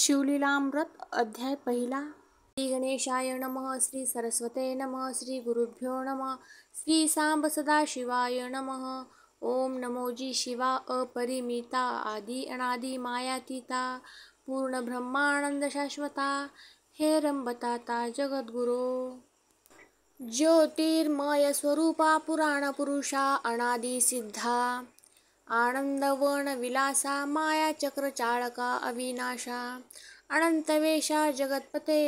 शिवलीलामृत अध्याय पहिला. श्री गणेशाय नमः. श्री सरस्वते नमः. श्री गुरुभ्यो नमः. श्री सांब सदाशिवाय नमः. ओम नमोजी शिवा अपरिमिता आदि अनादि मायातीता पूर्ण ब्रह्मानंद शाश्वता हेरंबताता जगद्गुरो ज्योतिर्मय स्वरूपा पुराण पुरुषा अनादि सिद्धा आनंदवन विलासा माया चक्र चाळका अविनाशा अनंतवेशा जगतपते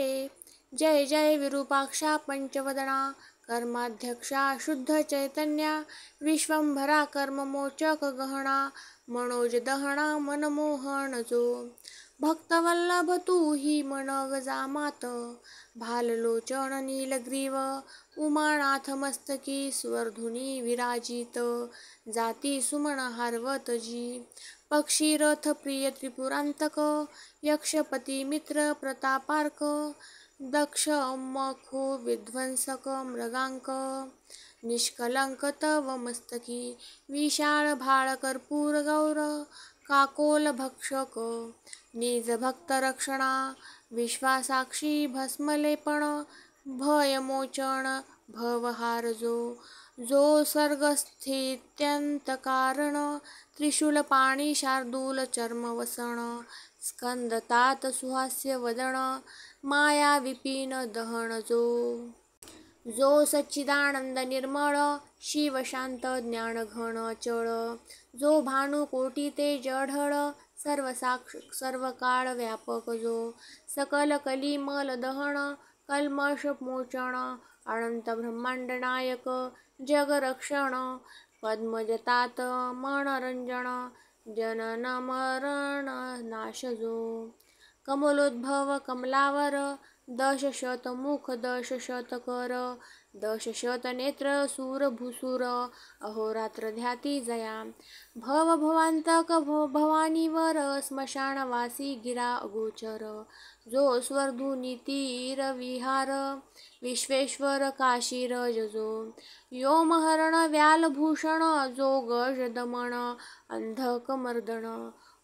जय जय विरूपाक्षा पंचवदना कर्माध्यक्षा शुद्ध चैतन्या विश्वंभरा कर्ममोचक गहना मनोज दहना मनमोहन जो भक्तवल्लभ तू ही मन गजामात भाललोचन नीलग्रीव उमानाथ मस्तकी स्वर्धुनी विराजित जाती सुमन हारवत जी पक्षी रथ प्रिय त्रिपुरांतक यक्षपती मित्र प्रतापार्क दक्ष मखो विध्वंसक मृगांक निष्कलंक तव मस्तकी विशाळ भाळ कर्पूर गौर काकोल भक्षक निज भक्त रक्षणा विश्वासाक्षी भस्मलेपण भयमोचन भवहार जो सर्गस्थित्यंत कारण त्रिशूल पाणी शार्दूल चर्मवसन स्कंदतात सुहास्य वदन माया विपिन दहन जो सच्चिदानंद निर्मळ शिव शांत ज्ञान घन चळ जो भानु कोटी तेज ढळ सर्व काळ व्यापक जो सकल कलिमल दहन कल्मष मोचन अनंत ब्रह्मांड नायक जगरक्षण पद्मजतात मनरंजन जनन मरण नाश जो कमलोद्भव कमलावर दशशत मुख दशशत कर दशशत नेत्र सूर भूसूर अहोरात्र ध्याती जया भव भवांतक भवानीवर स्मशानवासी गिरा अगोचर जो स्वर्धुनीतीर विहार विश्वेश्वर काशीरज जो व्योमहरण व्यालभूषण जो गज दमन अंधकमर्दन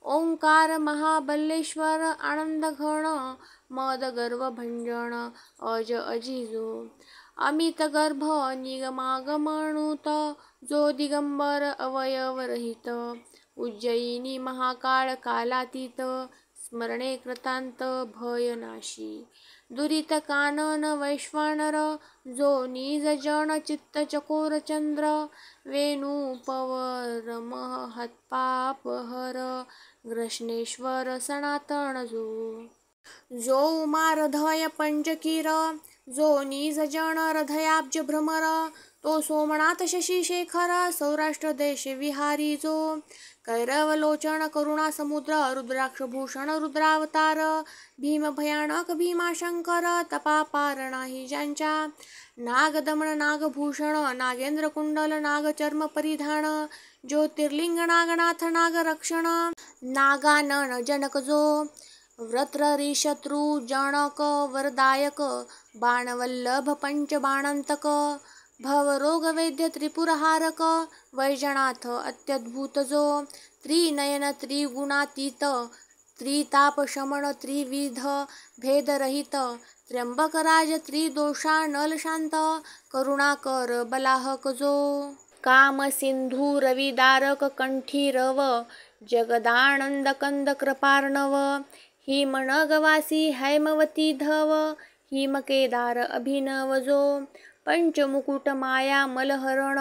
ओंकार महाबल्लेश्वर आनंद घन मद गर्व भंजन अज अजिजो अमित गर्भ निगमागमनुत जो दिगंबर अवयव रहित उज्जयिनी महाकाळ कालातीत स्मरणे कृतांत भयनाशी दुरित कानन वैश्वानर जो निज जन चित्त चकोर चंद्र वेणुपवर महत्पापहर ग्रश्नेश्वर सनातन जो उमा हृदय पंचकीर जो निज जन हृदयाब्ज भ्रमर तो सोमनाथ शशी शेखर सौराष्ट्र देश विहारी जो कैरव लोचन करुणा समुद्र रुद्राक्ष भूषण रुद्रावतार भीम भयानक भीमाशंकर तपापार नाही ज्यांच्या नागदमन नागभूषण नागेंद्र कुंडल नागचर्म परिधान ज्योतिर्लिंग नागनाथ नागरक्षण नागानन जनक जो व्रतरी शत्रु जनक वरदायक बाणवल्लभ पंचबाणांतक भवरोग वैद्य त्रिपुरहारक वैजनाथ अत्यद्भुत जो त्रिनयन त्रिगुणातीत त्रिताप शमन त्रिविध भेदरहित त्र्यंबकराज त्रिदोषा नलशांत करुणाकर बलाहक जो काम सिंधू रविदारक कंठीरव जगदानंद कंद कृपार्णव हिमनगवासी हैमवती धव हिमकेदार अभिनव जो पंचमुकुट माया मलहरण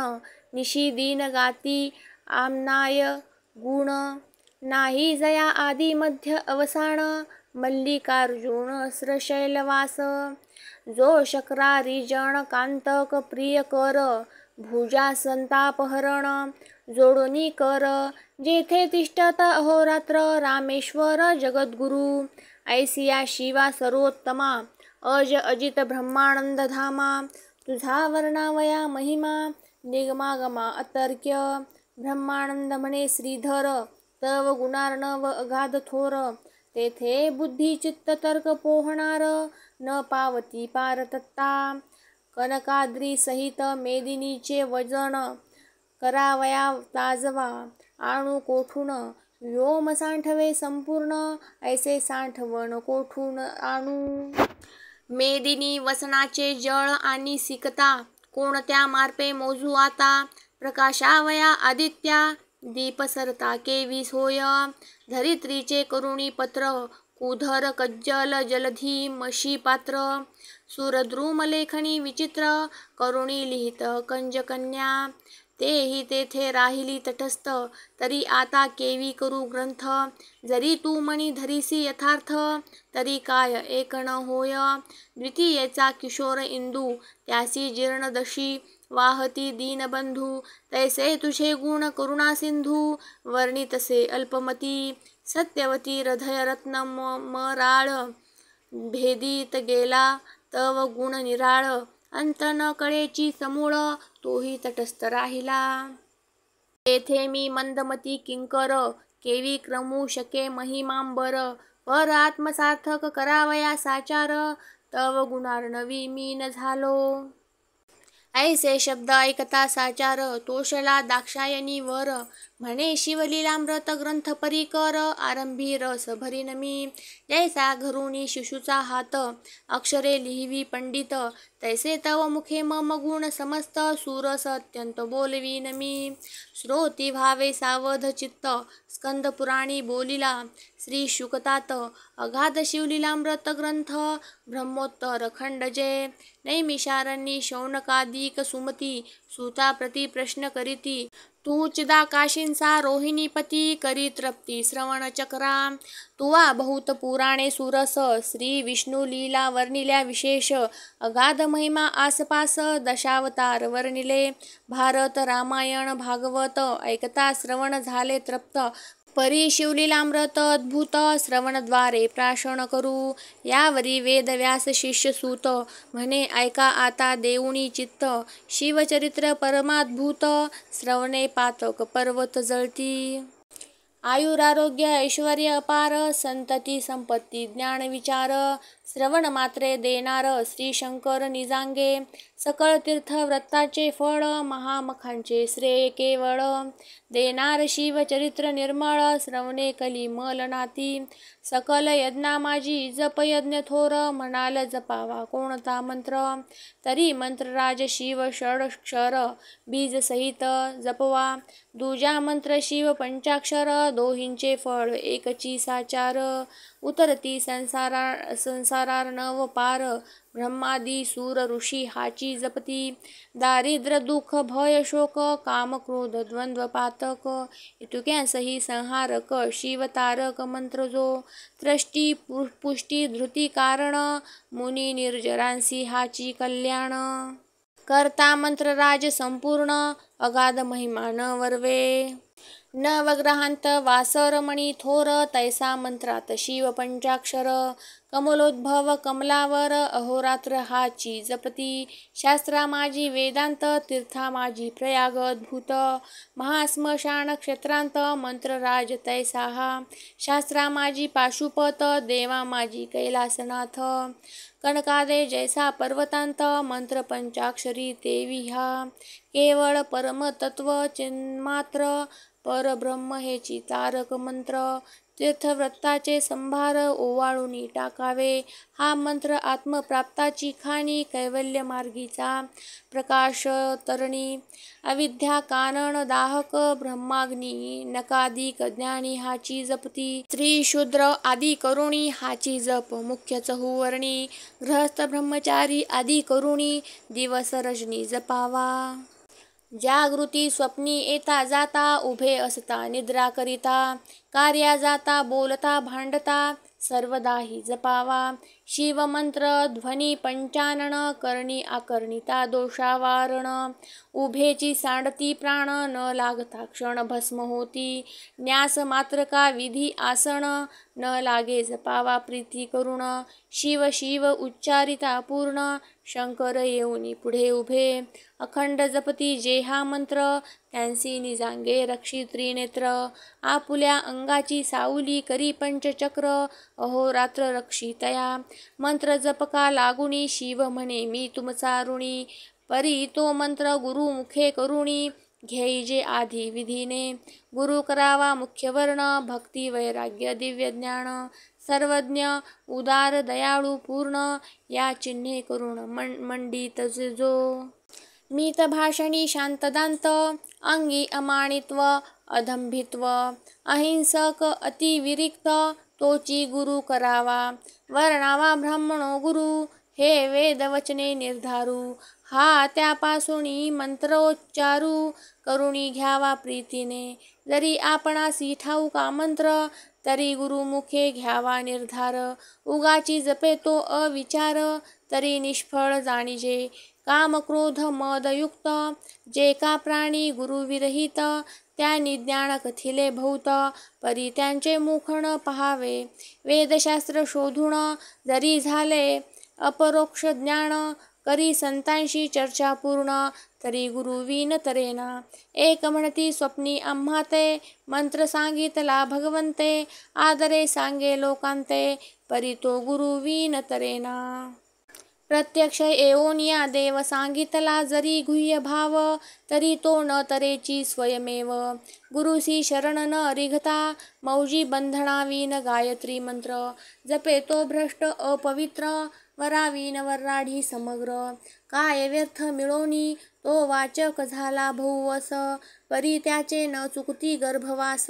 निशिदीन गाती आमनाय गुण नाही जया आदि मध्य अवसान मल्लिकार्जुन श्रशैलवास जो शक्रारी जन कांतक प्रिय कर भुजा संतापहरण जोडोनी कर जेथे तिष्ठत अहोरात्र रामेश्वर जगद्गुरु ऐसिया शिवा सर्वोत्तमा अज अजित ब्रह्मानंद धामा तुझा वर्णावया महिमा निगमागमा अतर्क्य ब्रह्मानंद म्हणे श्रीधर तव गुणार्णव अगाध थोर तेथे बुद्धी चित्त तर्क पोहणार न पावती पार तत्ता कनकाद्री सहित मेदिनीचे वजन करावया ताजवा आणू कोठून व्योम सांठवे संपूर्ण, ऐसे सांठवण कोठून आणू. मेदिनी वसनाचे जळ आणि सिकता, कोणत्या मार्पे मोजू आता. प्रकाशावया आदित्या, दीप सरता केवीस होय. धरित्रीचे करुणी पत्र, कुधर कज्जल जलधी मशी पात्र. सुरद्रुम लेखणी विचित्र, करुणी लिहित कंजकन्या. तेही तेथे राहिली तटस्थ, तरी आता केवी करू ग्रंथ. जरी तू मणी धरिसी यथार्थ, तरी काय एक न होय. द्वितीयेचा किशोर इंदू, त्यासी जीर्णदशी वाहती दीनबंधू. तैसे तुझे गुण करुणा सिंधू, वर्णितसे अल्पमती. सत्यवती हृदय रत्न मराळ, भेदीत गेला तव गुण निराळ. अंत न कळेची समूळ, तोही तटस्थ राहिला. तेथे मी मंदमती किंकर, केवी क्रमू शके महिमांबर. पर आत्मसार्थक करावया साचार, तव गुणार्णवी मी न झालो. ऐसे शब्द ऐकता साचार, तोषला दाक्षायनी वर. म्हणे शिवलीलामृत ग्रंथ परिकर, आरंभी रस भरीन मी. जैसा घरुणी शिशूचा हात, अक्षरे लिहिवी पंडित. तैसे तव मुखे मम गुण समस्त, सुरस अत्यंत बोलवीन मी. श्रोती व्हावे सावध चित्त, स्कंद पुराणी बोलिला. श्री शुकतात अगाध शिवलीलामृत ग्रंथ, ब्रह्मोत्तर खंड जे. नैमिषारण्यी शौनकादिक सुमती, सूता प्रति प्रश्न करीती. तू चिदाकाशींचा रोहिणीपती, करी तृप्ती श्रवण चक्रा. तुवा बहुत पुराणे सुरस, श्री विष्णू लीला वर्णिल्या विशेष. अगाध महिमा आसपास, दशावतार वर्णिले. भारत रामायण भागवत, ऐकता श्रवण झाले तृप्त. परी शिवलीलामृत अद्भुत, श्रवणद्वारे प्राशन करू. यावरी वेदव्यास शिष्य सूत, म्हणे ऐका आता देऊणी चित्त. शिवचरित्र परमाद्भुत, श्रवणे पातक पर्वत जळती. आयुरारोग्य ऐश्वर्य अपार, संतती संपत्ती ज्ञान विचार. श्रवण मात्रे देणार श्री शंकर निजांगे. सकळ तीर्थव्रताचे फळ, महामखांचे श्रेय केवळ. देणार शिवचरित्र निर्मळ, श्रवणे कली मल नाती. सकल यज्ञा माझी जप यज्ञ थोर, म्हणाल जपावा कोणता मंत्र. तरी मंत्रराज शिव षडक्षर, बीज सहित जपवा. दुजा मंत्र शिव पंचाक्षर, दोहींचे फळ एकची साचार. उतरती संसारार्णव पार, ब्रह्मादी सूर ऋषी हाची जपती. दारिद्र्य दुःख भय शोक, काम क्रोध द्वंद्व पातक. इतुक्यांसही संहारक, शिवतारक मंत्र जो. त्रष्टी पुष्टी धृती कारण, मुनी निर्जरांसी हाची कल्याण. करता मंत्रराज संपूर्ण, अगाध महिमा न वर्वे. नवग्रहांत वासरमणी थोर, तैसा मंत्रात शिव पंचाक्षर. कमलोद्भव कमलावर, अहोरात्र हाची जपती. शास्त्रा माझी वेदांत, तीर्था माझी प्रयाग अद्भुत. महाश्मशान क्षेत्रांत, मंत्रराज तैसा हा. शास्त्रा माझी पाशुपत, देवा माझी कैलासनाथ. कनकादे जैसा पर्वतांत, मंत्र पंचाक्षरी तेवी हा. केवळ परमतत्व चिन्मात्र, परब्रह्म हेची तारक मंत्र. तीर्थव्रताचे संभार, ओवाळूनी टाकावे. हा मंत्र आत्मप्राप्ताची खाणी, कैवल्य मार्गीचा प्रकाश तरणी. अविद्या कानन दाहक, ब्रह्माग्नी नकादिक ज्ञानी हाची जपती. स्त्री शूद्र आदी करुणी हाची जप मुख्य चहुवर्णी. गृहस्थ ब्रह्मचारी आदी करुणी, दिवस रजनी जपावा. जागृती स्वप्नी येता जाता, उभे असता निद्रा करिता. कार्या जाता बोलता भांडता, सर्वदाही जपावा. शिवमंत्र ध्वनी पंचानन, करणी आकर्णिता दोषावारण. उभेची सांडती प्राण, न लागता क्षण भस्म होती. न्यास मात्र का विधी आसन, न लागे जपावा प्रीती करुण. शिव शिव उच्चारिता पूर्ण, शंकर येऊनी पुढे उभे. अखंड जपती जे हा मंत्र, त्यांसी निजांगे रक्षी त्रिनेत्र. आपुल्या अंगाची सावली करी पंचचक्र, अहोरात्र रक्षितया. मंत्र जपका लागुनी, शिव म्हणे मी तुमचा ऋणी. परी तो मंत्र गुरुमुखे करुणी, घेईजे आधी विधीने. गुरु करावा मुख्य वर्ण, भक्ती वैराग्य दिव्य ज्ञान. सर्वज्ञ उदार दयाळू पूर्ण, या चिन्हे करून मंडित जो. मीत भाषणी शांतदांत, अंगी अमानित्व अदंभित्व. अहिंसक अतिविरिक्त, तोची गुरु करावा. वर्णावा ब्राह्मणो गुरु, हे वेद वचने निर्धारू. हा त्यापासूनी मंत्रोच्चारू, करुणी घ्यावा प्रीतीने. जरी आपणासी ठाऊका मंत्र, तरी गुरुमुखे घ्यावा निर्धार. उगाची जपे तो अविचार, तरी निष्फळ जाणिजे. काम क्रोध मदयुक्त, जे का प्राणी गुरुविरहित. त्यांनी ज्ञान कथिले बहुत, परी त्यांचे मुखण पहावे. वेदशास्त्र शोधून जरी झाले अपरोक्ष ज्ञान, करी संतांशी चर्चा पूर्ण, तरी गुरुविन तरेना. एक म्हणती स्वप्नी आम्हा ते, मंत्र सांगितला भगवंते. आदरे सांगे लोकांते, परी तो गुरुविन तरेना. प्रत्यक्ष येऊन या देव सांगितला जरी गुह्य भाव, तरी तो न तरेची स्वयमेव. गुरुसी शरण न रिघता, मौजी बंधनाविन गायत्री मंत्र. जपे तो भ्रष्ट अपवित्र, वराविन वराढी समग्र. काय व्यर्थ मिळोनी, तो वाचक झाला बहुवस. परी त्याचे न चुकती गर्भवास,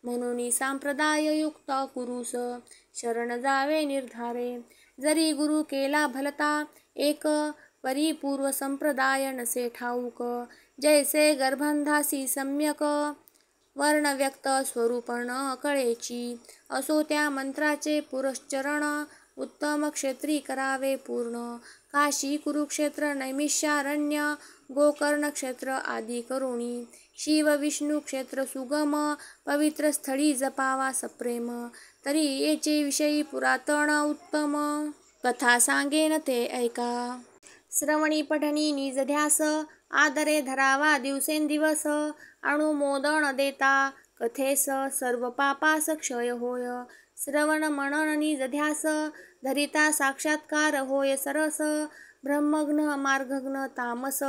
म्हणून सांप्रदाय युक्त कुरुस. शरण जावे निर्धारे, जरी गुरु केला भलता एक. परी पूर्व संप्रदाय नसे ठाऊक, जैसे गर्भांधासी सम्यक. वर्ण व्यक्त स्वरूप न कळेची, असो त्या मंत्राचे पुरश्चरण. उत्तम क्षेत्री करावे पूर्ण, काशी कुरुक्षेत्र नैमिषारण्य. गोकर्ण क्षेत्र आदी करुणी, शिव विष्णू क्षेत्र सुगम. पवित्र स्थळी जपावा सप्रेम, तरी येचे विषयी पुरातन उत्तम. कथा सांगेन ते ऐका, श्रवणी पठणी निज ध्यास. आदरे धरावा दिवसेंदिवस, अनुमोदन देता कथेस. सर्व पापास क्षय होय, श्रवण मनन निज ध्यास. धरिता साक्षात्कार होय सरस, ब्रह्मघ्न मार्गघ्न तामस.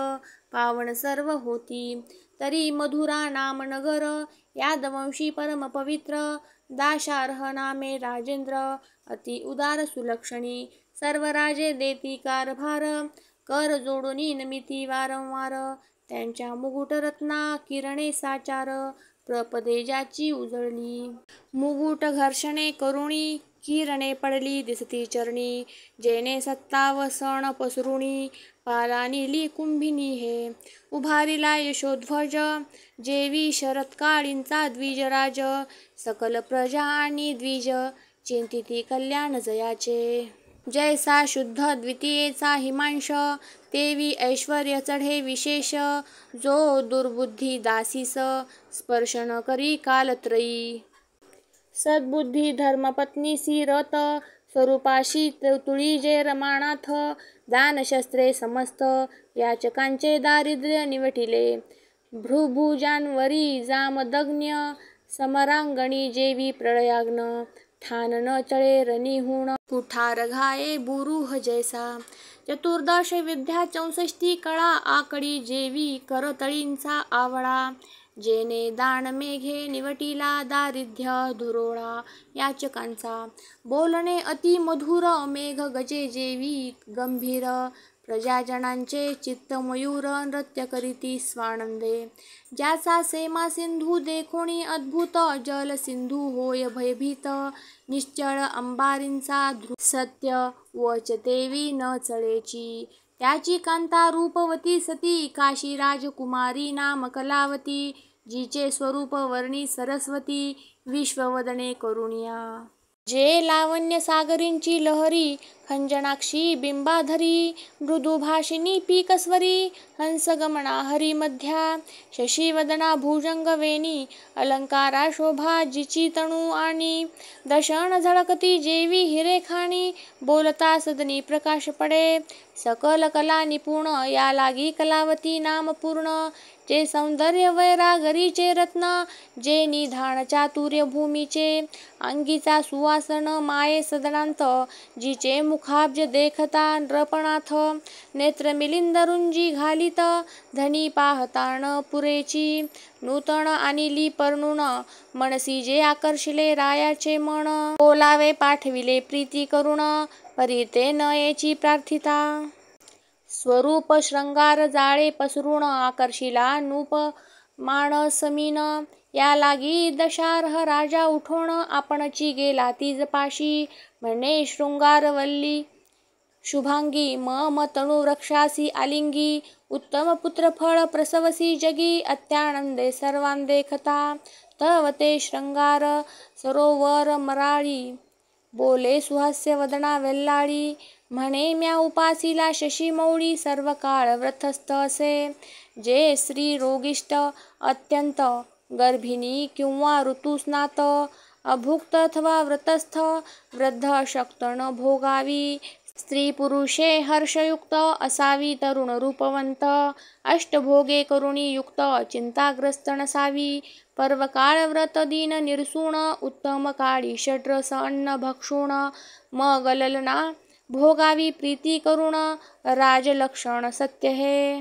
पावन सर्व होती, तरी मधुरा नाम नगर. यादवंशी परम पवित्र, दाशार्ह नामे राजेंद्र. अति उदार सुलक्षणी, सर्व राजे देती कारभार. कर जोडूनी नमिती वारंवार, त्यांच्या मुकुट रत्ना किरणे साचार. प्रपदे ज्याची उजळली, मुकुट घर्षणे करुणी. किरणे पडली दिसती चरणी, जेने सत्तावसन पसरुणी. पाला नीली कुंभिनी हे, उभारिला यशोध्वज. जेवी शरत्काळींचा द्विजराज, सकल प्रजा आणि द्विज. चिंतिती कल्याण जयाचे, जैसा शुद्ध द्वितीयेचा हिमांश. तेवी ऐश्वर्य चढे विशेष, जो दुर्बुद्धी दासीस स्पर्श न करी कालत्रयी. सद्बुद्धी धर्मपत्नीसी रत, स्वरूपाशी तुळीजे रमानाथ. दानशस्त्रे समस्त, याचकांचे दारिद्र्य निवटिले. भ्रुभुजांवरी जामदग्न्य, समरांगणी जेवी प्रळयाग्न. ठाण न चळे रनिहूण, कुठार घाये बुरूह जैसा. चतुर्दश विद्या 64 कळा आकडी, जेवी करतळींचा आवळा. जेने दान मेघे निवटिला, दारिद्र्य धुरोळा याचकांचा. बोलणे अति मधुर, मेघ गजे जेवी गंभीर. प्रजाजनांचे चित्त मयूर, नृत्य करीती स्वानंदे. ज्याचा सेमा सिंधू देखोणी अद्भुत, जल सिंधू होय भयभीत. निश्चळ अंबारींचा सत्य, वच तेवी न चळेची. त्याची कांता रूपवती सती, काशी राजकुमारी नाम कलावती. जिचे स्वरूप वर्णी सरस्वती, विश्ववदने करुणिया. जे लावण्य सागरींची लहरी, खंजनाक्षी बिंबाधरी. मृदुभाषिणी पीकस्वरी, हंसगमना हरिमध्या. शशीवदना भुजंगवेणी, अलंकारा शोभा जिची तणू आणि. दशन झळकती जेवी हिरेखाणी, बोलता सदनी प्रकाश पडे. सकल कला निपुण, या लागी कलावती नाम पूर्ण. जे सौंदर्य वैरागरीचे रत्न, जे निधान चातुर्य भूमीचे, अंगीचा सुवासन माये सदनांत, जिचे मुखाब्ज देखता नृपनाथ, नेत्र मिलिंद रुंजी घालित, धनी पाहता न पुरेची, नूतन आणिली परनून, मनसी जे आकर्षिले रायाचे मन, बोलावे पाठविले प्रीती करुण, परी ते नयेची प्रार्थिता, स्वरूप श्रंगार जाळे पसरून, आकर्षिला नूप मानसमीन, या लागी दशार्ह राजा उठोन, आपणची गेला तिजपाशी, म्हणे शृंगारवल्ली शुभांगी, मम तनू वृक्षासी आलिंगी, उत्तम पुत्रफळ प्रसवसी जगी, अत्यानंदे सर्वां देखता, तव ते श्रंगार सरोवर मराळी, बोले सुहास्य वदना वेल्लाळी, म्हणे म्या उपासीला शशीमौळी, सर्व काळ व्रतस्थ असे, जे स्त्री रोगिष्ट अत्यंत, गर्भिणी किंवा ऋतुस्नात, अभुक्त अथवा व्रतस्थ, वृद्ध अशक्त न भोगावी, स्त्री पुरुषे हर्षयुक्त असावी, तरुण रूपवंत, अष्टभोगे करुणी युक्त, चिंताग्रस्त नसावी, पर्वकाळ व्रत दिन निरसून, उत्तम काळी षड्रस अन्न भक्षूण, मग ललना भोगावी प्रीती करुण, राजलक्षण सत्य हे,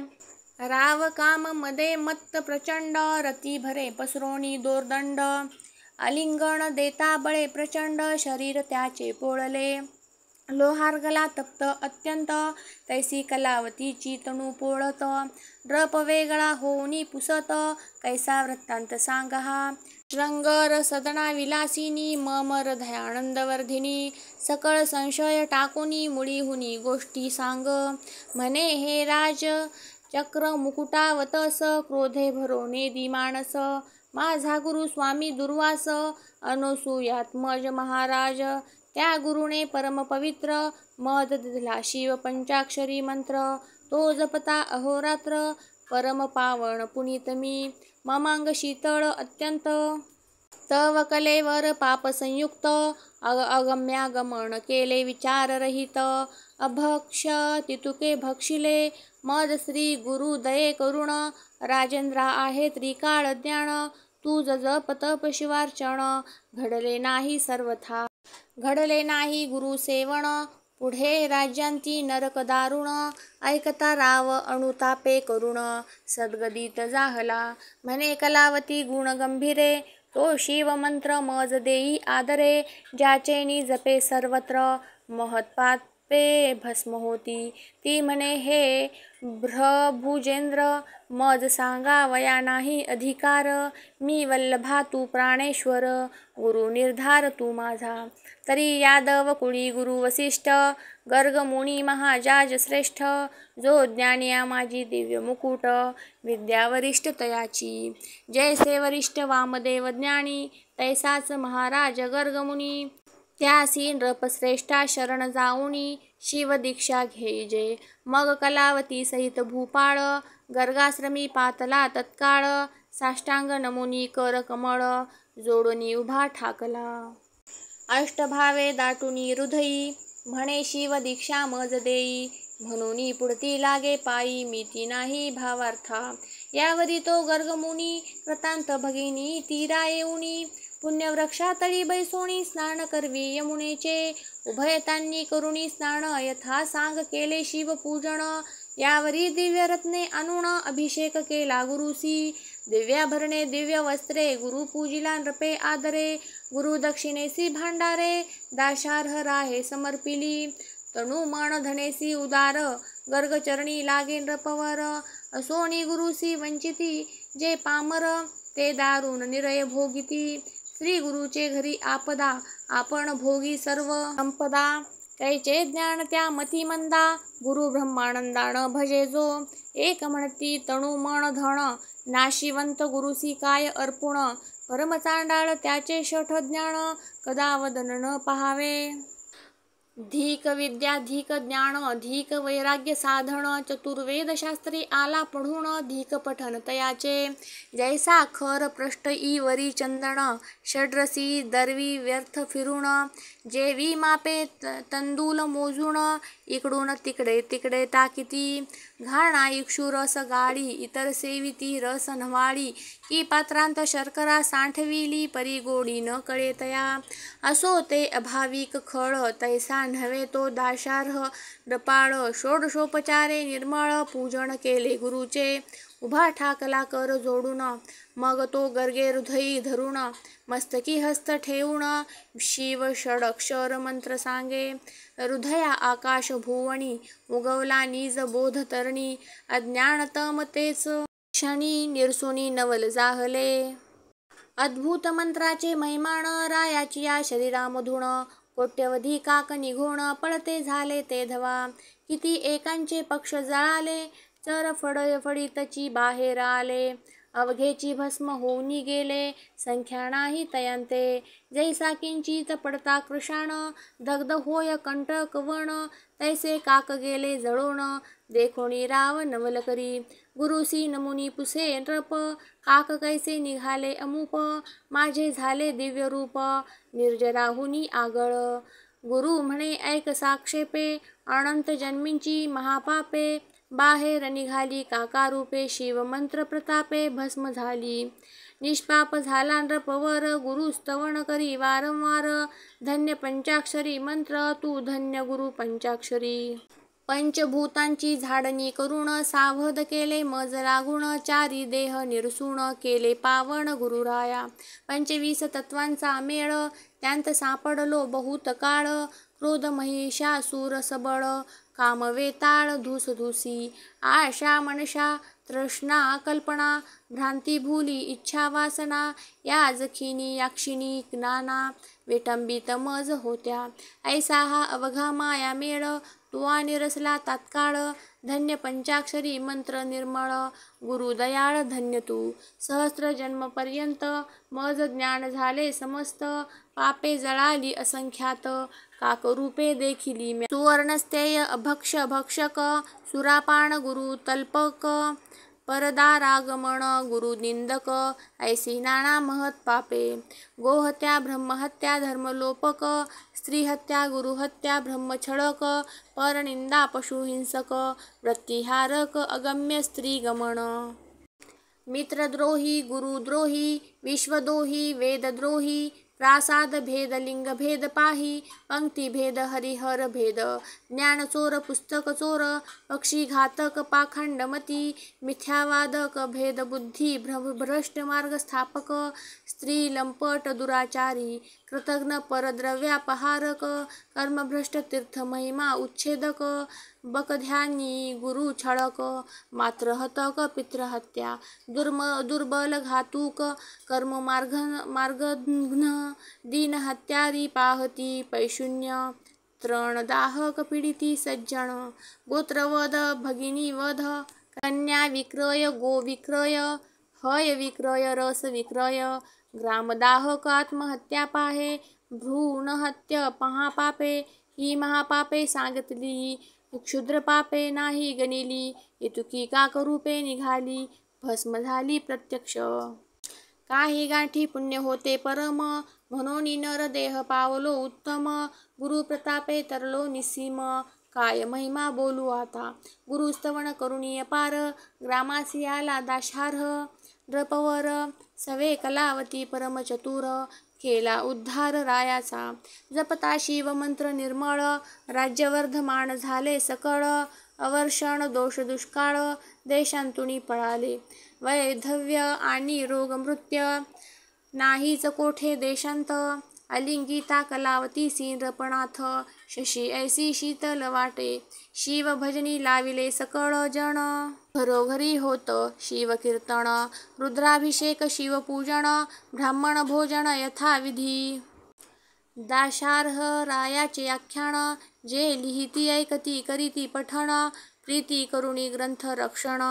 राव काम मदे मत्त प्रचंड, रती भरे पसरोनी दोर्दंड, आलिंगन देता बळे प्रचंड, शरीर त्याचे पोळले, लोहार्गला तप्त अत्यंत, तैसी कलावतीची तनू पोळत, रप वेगळा होऊनी पुसत, कैसा वृत्तांत सांगा, श्रंगर सदना विलासिनी, मम हृदयानंदवर्धिनी, सकळ संशय टाकुनी, मुळीहुनी गोष्टी सांग, म्हणे हे राज चक्र मुकुटावतस, क्रोधे भरोने दिमानस, माझा गुरु स्वामी दुर्वास, अनसूयात्मज महाराज, त्या गुरुने परम पवित्र, मद दिला शिव पंचाक्षरी मंत्र, तो जपता अहोरात्र, परम पावन पुनीत मी, ममांग शीतळ अत्यंत, तव कलेवर पाप संयुक्त, अगम्यागमन केले विचाररहित, अभक्ष तितुके भक्षिले, मद श्री गुरु दये करुण, राजेंद्रा आहे त्रिकाळ ज्ञान, तुझ जप तप शिवार्चन, घडले नाही सर्वथा, घडले नाही गुरु सेवण, पुढे राज्यांती नरक दारुण, ऐकता राव अनुतापे करुण, सद्गदित जाहला, म्हणे कलावती गुण गंभीरे, तो शिव मंत्र मज देई आदरे, ज्याचे जपे सर्वत्र, महत्पापे भस्म होती, ती म्हणे हे भ्रभुजेंद्र, मज सांगा वया नाही अधिकार, मी वल्लभा तू प्राणेश्वर, गुरु निर्धार तू माझा, तरी यादव कुळी गुरु वसिष्ठ, गर्ग मुनी महाजाज श्रेष्ठ, जो ज्ञानिया माझी दिव्य मुकुट, विद्या वरिष्ठ तयाची, जैसे वरिष्ठ वामदेव ज्ञानी, तैसाच महाराज गर्ग मुनी, त्यासी नृपश्रेष्ठा शरण जाऊनी, शिव दीक्षा घेईजे, मग कलावती सहित भूपाळ, गर्गाश्रमी पातला तत्काळ, साष्टांग नमुनी कर कमळ, जोडुनी उभा ठाकला, अष्टभावे दाटुनी हृदयी, म्हणे शिव दीक्षा मज देई, म्हणूनी पुढती लागे पायी, मीती नाही भावार्था, यावरी तो गर्गमुनी, कृतांत भगिनी तीरा येऊनी, पुण्यवृक्षातळी बैसोणी, स्नान करवी यमुनेचे, उभयतांनी करुणी स्नान, यथा सांग केले शिवपूजन, यावरी दिव्य रत्ने आणून, अभिषेक केला गुरुसी, दिव्याभरणे दिव्य वस्त्रे, गुरु पूजिला नृपे आदरे, गुरु दक्षिणेसी भांडारे, दाशार्ह राहे समर्पिली, तनु मन धनेसी उदार, गर्गचरणी लागे नृपवर, असोनी गुरुसी वंचिती, जे पामर ते दारुण निरय भोगिती, श्री गुरुचे घरी आपदा, आपण भोगी सर्व संपदा, कैचे ज्ञान त्या मतिमंदा, गुरु ब्रह्मानंदान भजे जो, एक म्हणती तणु मन धन, नाशिवंत गुरुसी काय अर्पुण, परमचांडाळ त्याचे शठ ज्ञान, कदा वदन न पहावे, धीक विद्या धीक ज्ञान, धीक वैराग्य साधन, चतुर्वेद शास्त्री आला पढून, धीक पठन तयाचे, जैसा खर पृष्ठ ई वरी चंदन, षड्रसी दरवी व्यर्थ फिरून, जेवी मापे तंदूल मोजून, इकडून तिकडे तिकडे ताकिती, घाणा इक्षू रस गाळी, इतर सेविती रस नवाळी, की पात्रांत शर्करा सांठविली, परी गोडी न कळे तया. असो ते अभाविक खळ, तैसा नव्हे तो दाशार्ह नृपाळ. षोडशोपचारे निर्मळ, पूजन केले गुरुचे, उभा ठाकला कर जोडून, मग तो गर्गे हृदयी धरून, मस्तकी हस्त ठेवून, शिव षडक्षर मंत्र सांगे. हृदया आकाश भुवनी, उगवला निज बोध तरणी, अज्ञानतम तेच क्षणी, निरसुनी नवल जाहले. अद्भुत मंत्राचे महिमाण, रायाची या शरीरामधून, कोट्यवधी काक निघून, पळते झाले ते धवा. किती एकांचे पक्ष जळाले, चर फडफडीतची बाहेर आले, अवघेची भस्म होऊनी गेले, संख्या नाही तयांते. जैसा किंचित पडता कृशाण, दग्ध होय कंटक वन, तैसे काक गेले जळून, देखोनी राव नवल करी. गुरुसी नमुनी पुसे नृप, काक कैसे निघाले अमूप, माझे झाले दिव्य रूप, निर्जराहुनी आगळ. गुरु म्हणे ऐक साक्षेपे, अनंत जन्मींची महापापे, बाहेर निघाली काकारूपे, शिवमंत्र प्रतापे भस्म झाली. निष्पाप झाला नृपवर, गुरु स्तवन करी वारंवार, धन्य पंचाक्षरी मंत्र तू, धन्य गुरु पंचाक्षरी. पंचभूतांची झाडणी करून, सावध केले मज लागून, चारी देह निरसून, केले पावन गुरुराया. 25 तत्वांचा मेळ, त्यांत सापडलो बहुत काळ, क्रोध महिषासूर सबळ, काम वेताळ धुसधुसी, आशा मनशा तृष्णा कल्पना, भ्रांती भूली इच्छा वासना, या जखिनी याक्षिणी नाना, विटंबित मज होत्या. ऐसा हा अवघा माया मेळ, तुवा निरसला तात्काळ, धन्य पंचाक्षरी मंत्र निर्मळ, गुरु दयाळ धन्य तू. सहस्र जन्मपर्यंत मज ज्ञान झाले समस्त, पापे जळाली असंख्यात, काकरूपे देखिली म्या. सुवर्णस्तेय अभक्ष भक्षक, सुरापान गुरु तल्पक, परदारागमन गुरु निंदक, ऐसी नाना महत पापे. गोहत्या ब्रह्महत्या धर्मलोपक, स्त्रीहत्या गुरुहत्या ब्रह्मछळक, परनिंदा पशुहिंसक, वृत्तिहारक अगम्य स्त्रीगमन. मित्रद्रोही गुरुद्रोही, विश्वद्रोही वेदद्रोही, प्रासाद भेद लिंग भेद पाही, पंक्ती भेद हरिहर भेद, ज्ञानचोर पुस्तक चोर, पक्षीघातक पाखंडमती, मिथ्यावादक भेदबुद्धी भ्रष्ट मार्ग स्थापक, स्त्री लंपट दुराचारी, कृतघ्न परद्रव्यापहारक, कर्मभ्रष्ट तीर्थमहिमा उच्छेदक, बकध्यानी गुरु छळक, मात्रहतक पितृहत्या, दुर्बल घातुक, मार्गघ्न, दीनहत्यारी पाहती पैशून्य, तृणदाहक पीडिती सज्जन, गोत्रवध भगिनीवध, कन्या विक्रय गोविक्रय, हय विक्रय रस विक्रय, ग्रामदाहक आत्महत्या पाहे, भ्रूणहत्या महापापे, ही महापापे सांगितली, क्षुद्रपापे नाही गणिली, इतुकी काकरूपे निघाली, भस्म झाली प्रत्यक्ष. काही गाठी पुण्य होते परम, म्हणून नर देह पावलो उत्तम, गुरु प्रतापे तरलो निसीम, काय महिमा बोलू आता. गुरुस्तवन करुणी अपार, ग्रामासी आला दाशार्ह, नृपवर सवे कलावती परमचतुर, केला उद्धार रायाचा. जपता शिवमंत्र निर्मळ, राज्यवर्धमान झाले सकळ, अवर्षण दोष दुष्काळ, देशांतुनी पळाले, वैधव्य आणि रोग मृत्य नाहीच कोठे देशांत, अलिंगिता कलावतीसी नृपनाथ, शशी ऐसी शीतल वाटे, शिव भजनी लाविले सकळ जण, घरोघरी होत शिवकीर्तन, रुद्राभिषेक शिवपूजन, ब्राह्मण भोजन यथाविधी. दाशार्ह रायाचे आख्यान, जे लिहिती ऐकती करीती पठण, प्रीती करुणी ग्रंथ रक्षण,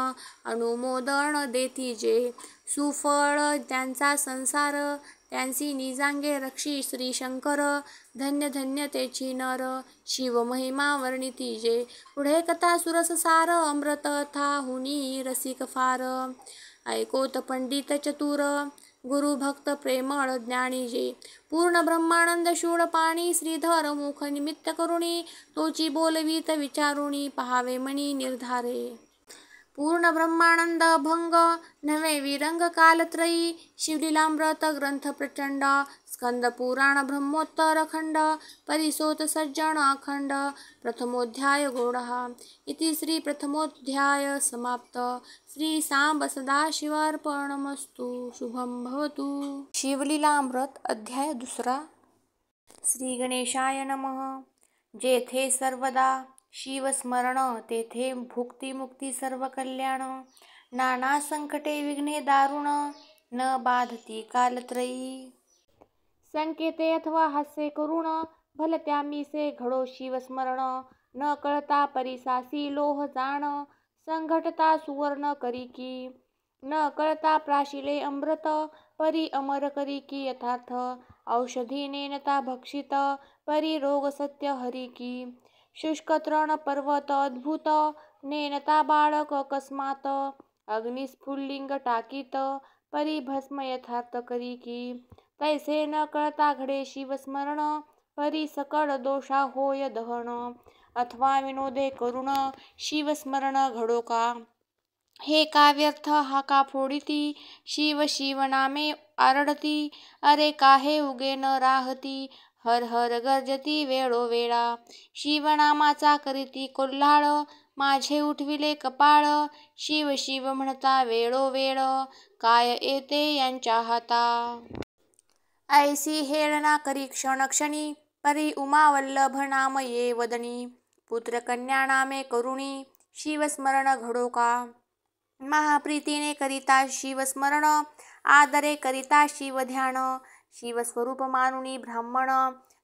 अनुमोदन देती जे, सुफळ त्यांचा संसार, त्यांसी निजांगे रक्षी श्रीशंकर, धन्य धन्य तेची नर, शिवमहिमा वर्णिती जे. पुढे कथा सुरससार, अमृत थाहुनी रसिक फार, ऐकोत पंडित चतुर, गुरु भक्त प्रेमळ ज्ञानी जे. पूर्ण ब्रह्मानंद शूळ पाणी श्रीधर मुख निमित्त करुणी. तोची बोलवीत विचारुणी पहावे मनी निर्धारे. पूर्ण ब्रह्मानंद अभंग नवे विरंग कालत्रयी. शिवलीलामृत ग्रंथ प्रचंड स्कंद पुराण ब्रह्मोत्तर खंड. परिसोत सज्जन अखंड प्रथमोध्याय गौडहा. इति श्री प्रथमोध्याय समाप्त. श्री सांब सदाशिवार्पणमस्तु. शुभं भवतु. शिवलीलामृत अध्याय दुसरा. श्री गणेशाय नमः. जेथे सर्वदा शिवस्मरण तेथे भुक्ती मुक्ती सर्व कल्याण. नाना संकटे विघ्ने दारुण न बाधती कालत्रयी. संकेते अथवा हास्य करुण भलत्या मीसे घडो शिवस्मरण. न कळता परिसासी लोह जाण संघटता सुवर्ण करी की. न कळता प्राशिले अमृत परी अमर करी की यथार्थ. औषधी नेनता भक्षित परी रोग सत्य हरी की. शुष्क तृण पर्वत अद्भुत नेनता बाळक अकस्मात. अग्निस्फुल्लिंग टाकीत परी भस्म यथार्थ करी की. तैसे न कळता घडे शिवस्मरण परी सकळ दोषा होय दहन. अथवा विनोदे करुण शिवस्मरण घडो का. हे का व्यर्थ हा का फोडिती. शिव शिव नामे आरडती अरे काहे उगे न राहती. हर हर गर्जती वेळोवेळा शिवनामाचा करीती कोल्हाळ. माझे उठविले कपाळ शिव शिव म्हणता वेळोवेळ काय येते यांच्या हाता. ऐसी हेळना करी क्षण क्षणी परी उमावल्लभ नाम ये वदनी. पुत्र कन्या नामे करुणी शिवस्मरण घडो का. महाप्रीतीने करिता शिवस्मरण आदरे करिता शिवध्यान. शिवस्वरूप मानुनी ब्राह्मण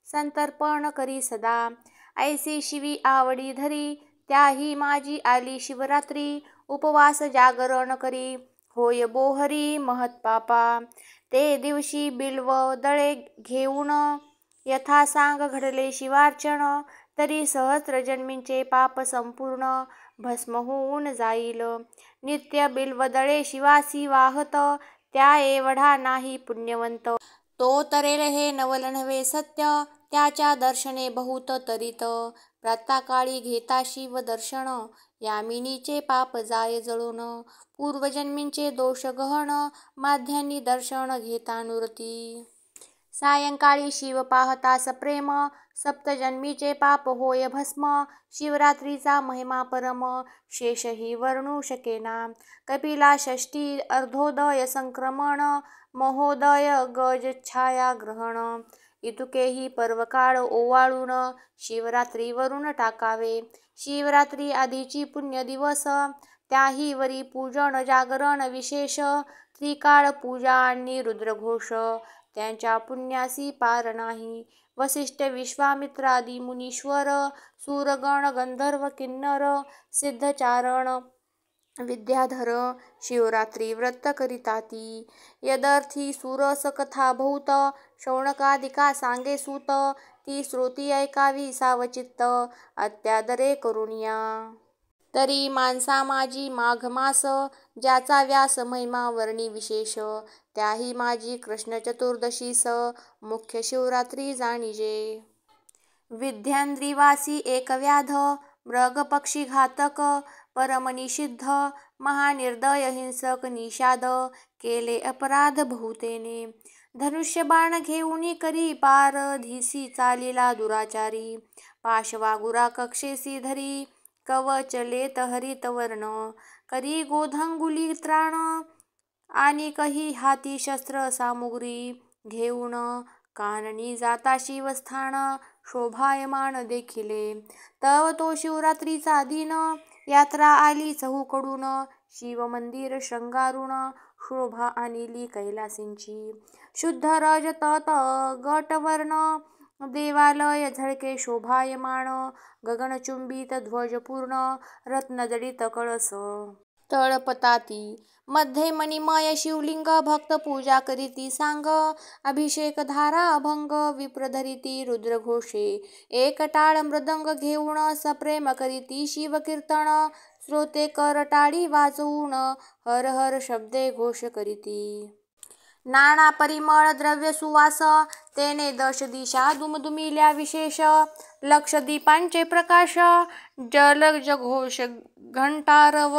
संतर्पण करी सदा. ऐसी शिवी आवडी धरी त्याही माझी आली शिवरात्री. उपवास जागरण करी होय बोहरी महत्पापा. ते दिवशी बिल्व दळे घेऊन यथा सांग घडले शिवार्चन. तरी सहस्र जन्मींचे पाप संपूर्ण भस्म होऊन जाईल. नित्य बिल्वदळे शिवासी वाहत त्या एवढा नाही पुण्यवंत. तो तरेल हे नवल नव्हे सत्य त्याच्या दर्शने बहुत तरीत. प्रातःकाळी घेता शिव दर्शन यामिनीचे पाप जाय जळून. पूर्वजन्मींचे दोष गहन माध्यान्नी दर्शन घेता नुरती. सायंकाळी शिव पाहता सप्रेम सप्तजन्मीचे पाप होय भस्म. शिवरात्रीचा महिमा परम शेषही वर्णू शकेना. कपिला षष्ठी अर्धोदय संक्रमण महोदय गज छाया ग्रहण. इतुकेही पर्वकाळ ओवाळून शिवरात्रीवरून टाकावे. शिवरात्री आधीची पुण्य दिवस त्याही वरी पूजन जागरण विशेष. त्रिकाळ पूजा आणि रुद्रघोष त्यांच्या पुण्यासी पार नाही. वसिष्ठ विश्वामित्रादी मुनीश्वर सूरगण गंधर्व किन्नर सिद्धचारण विद्याधर शिवरात्री व्रत करिताती. यदर्थी सुरस कथा बहुत शौनकादिका सांगे सूत. ती श्रोती ऐकावी सावचित्त अत्यादरे करुनिया. तरी मानसा माझी माघ मास ज्याचा व्यास महिमा वर्णी विशेष. त्याही माझी कृष्ण चतुर्दशीस मुख्य शिवरात्री जाणीजे. विद्याद्रिवासी एक व्याध मृग पक्षी घातक परम निषिद्ध. महानिर्दय हिंसक निषाद केले अपराध बहुतेने. धनुष्य बाण घेऊनी करी पारधीसी चालिला दुराचारी. पाशवागुरा कक्षेसी धरी कवच लेत हरित वर्ण. करी गोधंगुली त्राण आणि कही हाती शस्त्र सामुग्री घेऊन. काननी जाता शिवस्थान शोभायमान देखिले. तव तो शिवरात्रीचा दिन यात्रा आली चहूकडून. शिवमंदिर शृंगारून शोभा आणिली कैलासींची. शुद्ध रज तत गटवर्ण देवालय झळके शोभायमान. गगनचुंबित ध्वज पूर्ण रत्नजडित कळस तळपताती. मध्ये मणिमय शिवलिंग भक्त पूजा करीती सांग. अभिषेक धारा अभंग विप्र धरिती रुद्रघोषे. एक टाळ मृदंग घेऊन सप्रेम करीती शिवकीर्तन. श्रोते करटाळी वाजवून हर हर शब्दे घोष करीती. नाना परिमळ द्रव्य सुवास तेने दश दिशा दुमदुमिल्या विशेष लक्ष दीपांचे प्रकाश जलजघोष घंटारव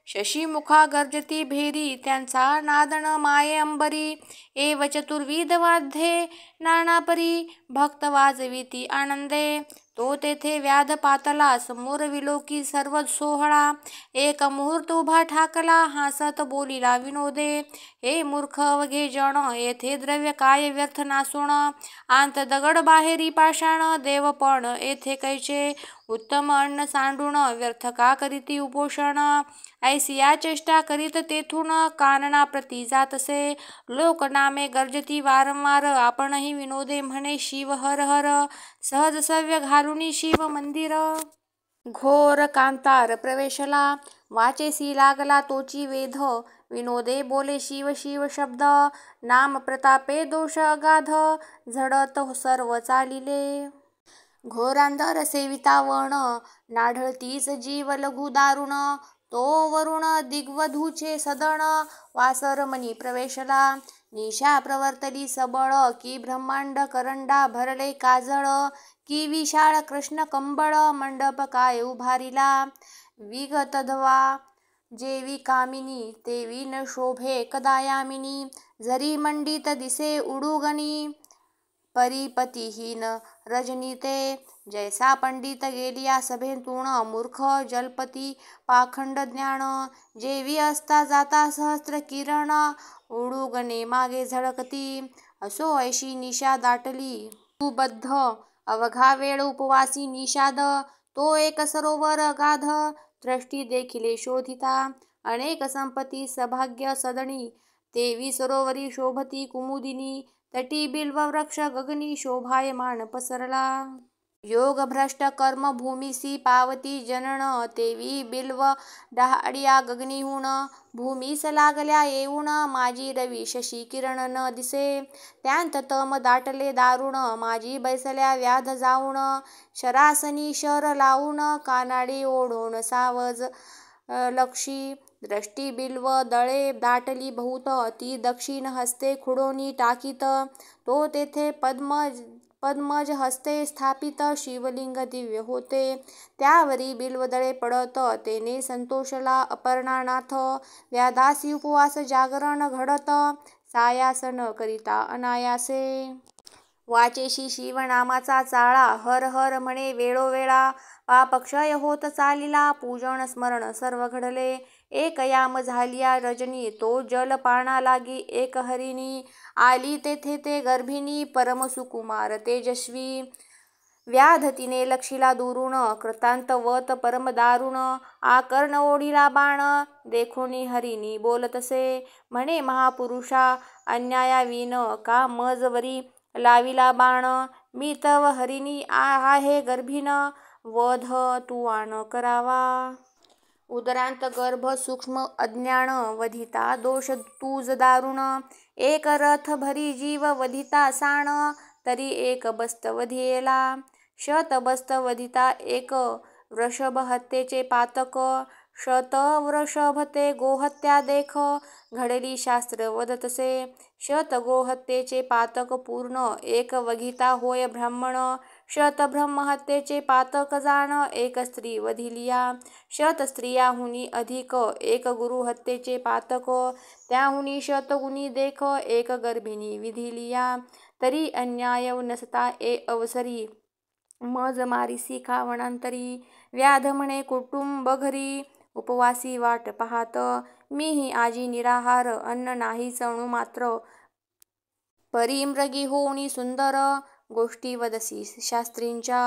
शशीमुखा गर्जती भेरी त्यांचा नादन माये अंबरी एव चतुर्विध वाद्ये नानापरी भक्त वाजविती आनंदे तो तेथे व्याध पातला समोर विलोकी सर्व सोहळा एक मुहूर्त उभा ठाकला हासत बोलिला विनोदे हे मूर्ख अवघे जण येथे द्रव्य काय व्यर्थ नासोण आंत दगड बाहेरी पाषाण देवपण येथे कैचे उत्तम अन्न सांडून व्यर्थ का करीती उपोषण ऐसिया चेष्टा करीत तेथून कानना प्रती जातसे लोकनामे गर्जती वारंवार आपणही विनोदे म्हणे शिव हर हर सहज सव्य घालुनी शिव मंदिर घोर कांतार प्रवेशला वाचेसी लागला तोची वेध विनोदे बोले शिव शिव शब्द नाम प्रतापे दोष अगाध झडत सर्व चालिले घोरांधर सेविता वण नाढळतीच जीव लघु दारुण तो वरुण दिग्वधूचे सदण वासरमणी प्रवेशला निशा प्रवर्तली सबळ की ब्रह्मांड करंडा भरले काजळ की विशाळ कृष्ण कंबळ मंडप काय उभारिला विगतधवा जेवी कामिनी तेवी न शोभे कदायामिनी जरी मंडित दिसे उडुगणी परिपतीहीन रजनीते जैसा पंडित गेलिया सभेतून मूर्ख जलपती पाखंड ज्ञान जेवी असता जाता सहस्त्र किरण उडुगणे मागे झळकती असो ऐशी निशा दाटली सुबद्ध अवघा वेळ उपवासी निषाद तो एक सरोवर अगाध दृष्टी देखिले शोधिता अनेक संपत्ती सभाग्य सदणी तेवी सरोवरी शोभती कुमुदिनी तटी बिल्व वृक्ष गगनी शोभायमान पसरला योग भ्रष्ट कर्म भूमिसी पावती जनन तेवी बिल्व डहाडिया गगनीहून भूमीस लागल्या येऊन माझी रवी शशी किरण न दिसे त्यांत तम दाटले दारुण माझी बैसल्या व्याध जाऊन शरासनी शर लावून कानाडी ओढून सावज लक्षी दृष्टी बिल्व दळे दाटली बहुत ती दक्षिण हस्ते खुडोनी टाकीत तो तेथे पद्मज हस्ते स्थापित शिवलिंग दिव्य होते त्यावरी बिल्वदळे पडत तेने संतोषला अपर्णानाथ व्याधासी उपवास जागरण घडत सायासन करिता अनायासे वाचेशी शिवनामाचा चाळा हर हर म्हणे वेळोवेळा पापक्षय होत चालिला पूजन स्मरण सर्व घडले एक याम झालिया रजनी तो जल पाणा लागी एक हरिणी आली तेथे ते गर्भिणी परमसुकुमार तेजस्वी व्याध तिने लक्षिला दुरुण कृतांतवत परम दारुण आकर्ण ओढिला बाण देखोनी हरिणी बोलतसे म्हणे महापुरुषा अन्यायाविन का मजवरी लाविला बाण मी तव हरिणी आहे गर्भिण वध तू आण करावा उदरांत गर्भ सूक्ष्म अज्ञान वधिता दोष तुझ दारुण एक रथ भरी जीव वधिता साण तरी एक बस्त वधियेला शत बस्त वधिता एक वृषभ हत्येचे पातक शत वृषभ ते गोहत्या देख घडली शास्त्र वदतसे शत गोहत्येचे पातक पूर्ण एक वघिता होय ब्राह्मण शत ब्रह्महत्येचे पातक जाण एक स्त्री वधिलिया शत स्त्रियाहुनी अधिक एक गुरुहत्येचे पातक त्याहुनी शतगुणी देख एक गर्भिणी विधिलिया तरी अन्याय नसता ए अवसरी मज मारिसी खावणांतरी व्याध म्हणे कुटुंब घरी उपवासी वाट पाहात मीही आजी निराहार अन्न नाही चणू मात्र परिमृगी होणी सुंदर गोष्टी वदसी शास्त्रींच्या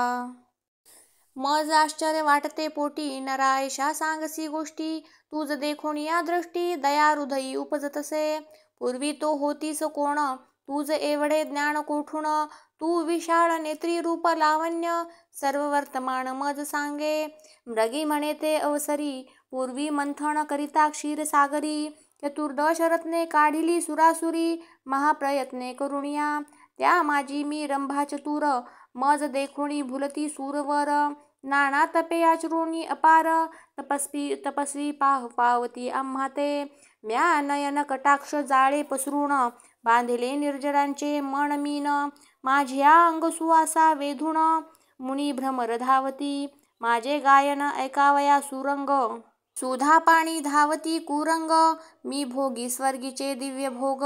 मज आश्चर्य वाटते पोटी नरायशा सांगसी गोष्टी तुझ देखोन या दृष्टी दया हृदयी उपजतसे पूर्वी तो होतीस कोण तुझ एवढे ज्ञान कोठून तू विशाळ नेत्री रूप लावण्य सर्व वर्तमान मज सांगे मृगी म्हणे ते अवसरी पूर्वी मंथन करिता क्षीरसागरी चतुर्दश रत्ने काढिली सुरासुरी महाप्रयत्ने करुणिया त्या माझी मी रंभा चतुर मज देखोणी भुलती सूरवर नाना तपे आचरुणी अपार तपस्वी पावती आम्हा ते म्या नयन कटाक्ष जाळे पसरून बांधिले निर्जरांचे मन मीन, माझ्या अंग सुवासा वेधून, मुनी भ्रमर धावती, माझे गायन ऐकावया सुरंग. सुधा पाणी धावती कुरंग, मी भोगी स्वर्गीचे दिव्य भोग,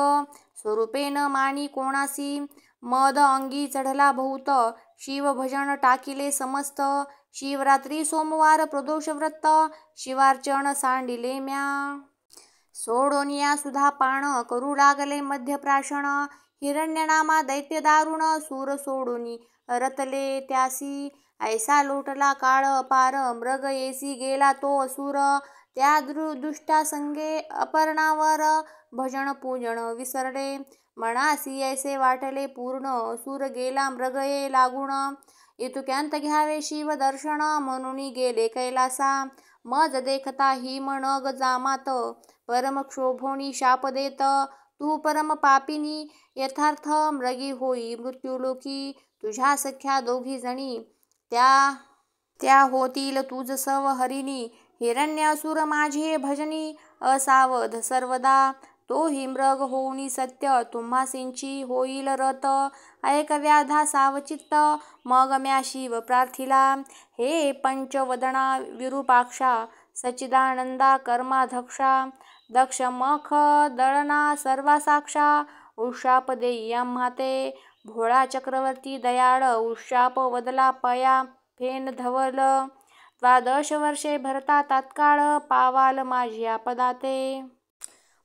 स्वरूपेन मानी कोणासी, मद अंगी चढला बहुत, शिवभजन टाकिले समस्त, शिवरात्री सोमवार प्रदोष व्रत, शिवार्चन सांडिले म्या. सोडोनिया सुधा पान करू लागले मध्यप्राशन, हिरण्यनामा दैत्य दारुण, सूर सोडोनी रतले त्यासी, ऐसा लोटला काळ अपार, मृग येसी गेला तो असुर, त्या दुष्टा संगे अपर्णावर, भजन पूजन विसरले, मनासी ऐसे वाटले पूर्ण, असुर गेला मृग ये लागून, इतुक्यांत घ्यावे शिव दर्शन, म्हणून गेले कैलासा, मज देखता हिम नग जामात, परम क्षोभोनी शाप देत, तू परम पापिनी यथार्थ, मृगी होई मृत्युलोकी, तुझ्या सख्या दोघी जणी, त्या होतील तुझ सव हरिणी, हिरण्यासुर माझे भजनी, असावध सर्वदा, तोही मृग होऊनी सत्य, तुम्हासींची होईल रत, ऐकव्याधा सावचित्त, मग म्या शिव प्रार्थिला, हे पंचवदना विरूपाक्षा, सच्चिदानंदा कर्माध्यक्षा, दक्ष मख दळना सर्वा साक्षा, उशाप देई आम्हा ते, भोळा चक्रवर्ती दयाळ, उशाप वदला पया फेन धवल, 12 वर्षे भरता तात्काळ, पावाल माझी आपदा ते.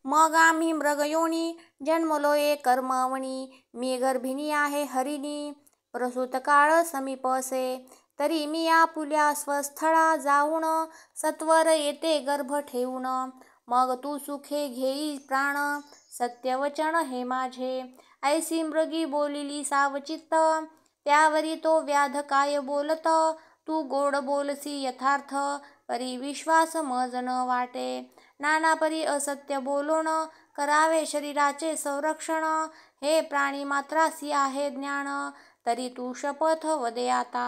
मग आम्ही मृगयोनी जन्मलोये कर्मावणी, मी गर्भिणी आहे हरिणी, प्रसूत काळ समीप असे, तरी मी आपुल्या स्वस्थळा जाऊन, सत्वर येते गर्भ ठेवून, मग तू सुखे घेई प्राण, सत्यवचन हे माझे, ऐसी मृगी बोलिली सावचित्त, त्यावरी तो व्याध काय बोलत, तू गोड बोलसी यथार्थ, परी विश्वास मज न वाटे, नानापरी असत्य बोलोन, करावे शरीराचे संरक्षण, हे प्राणी मात्रासी आहे ज्ञान, तरी तू शपथ वदे आता,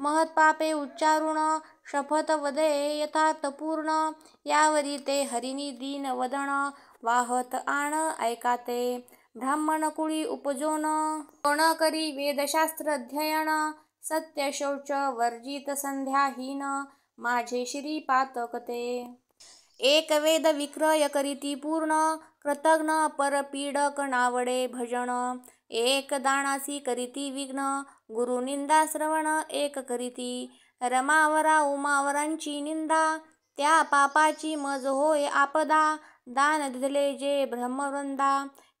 महत्पापे उच्चारुण, शपथ वदे यथार्थ पूर्ण, यावरी ते हरिणी दीन वदन, वाहत आण ऐकाते, ब्राह्मण कुळी उपजोन, कोण करी वेदशास्त्र अध्ययन, सत्य शौच वर्जित संध्याहीन, माझे श्री पातकते. एक वेद विक्रय करीती पूर्ण, कृतघ्न परपीडक नावडे भजन, एक दानासी करीती विघ्न, गुरुनिंदा श्रवण एक करीती, रमावरा उमावरांची निंदा, त्या पापाची मज होय आपदा, दान दिले जे ब्रह्मवृंदा,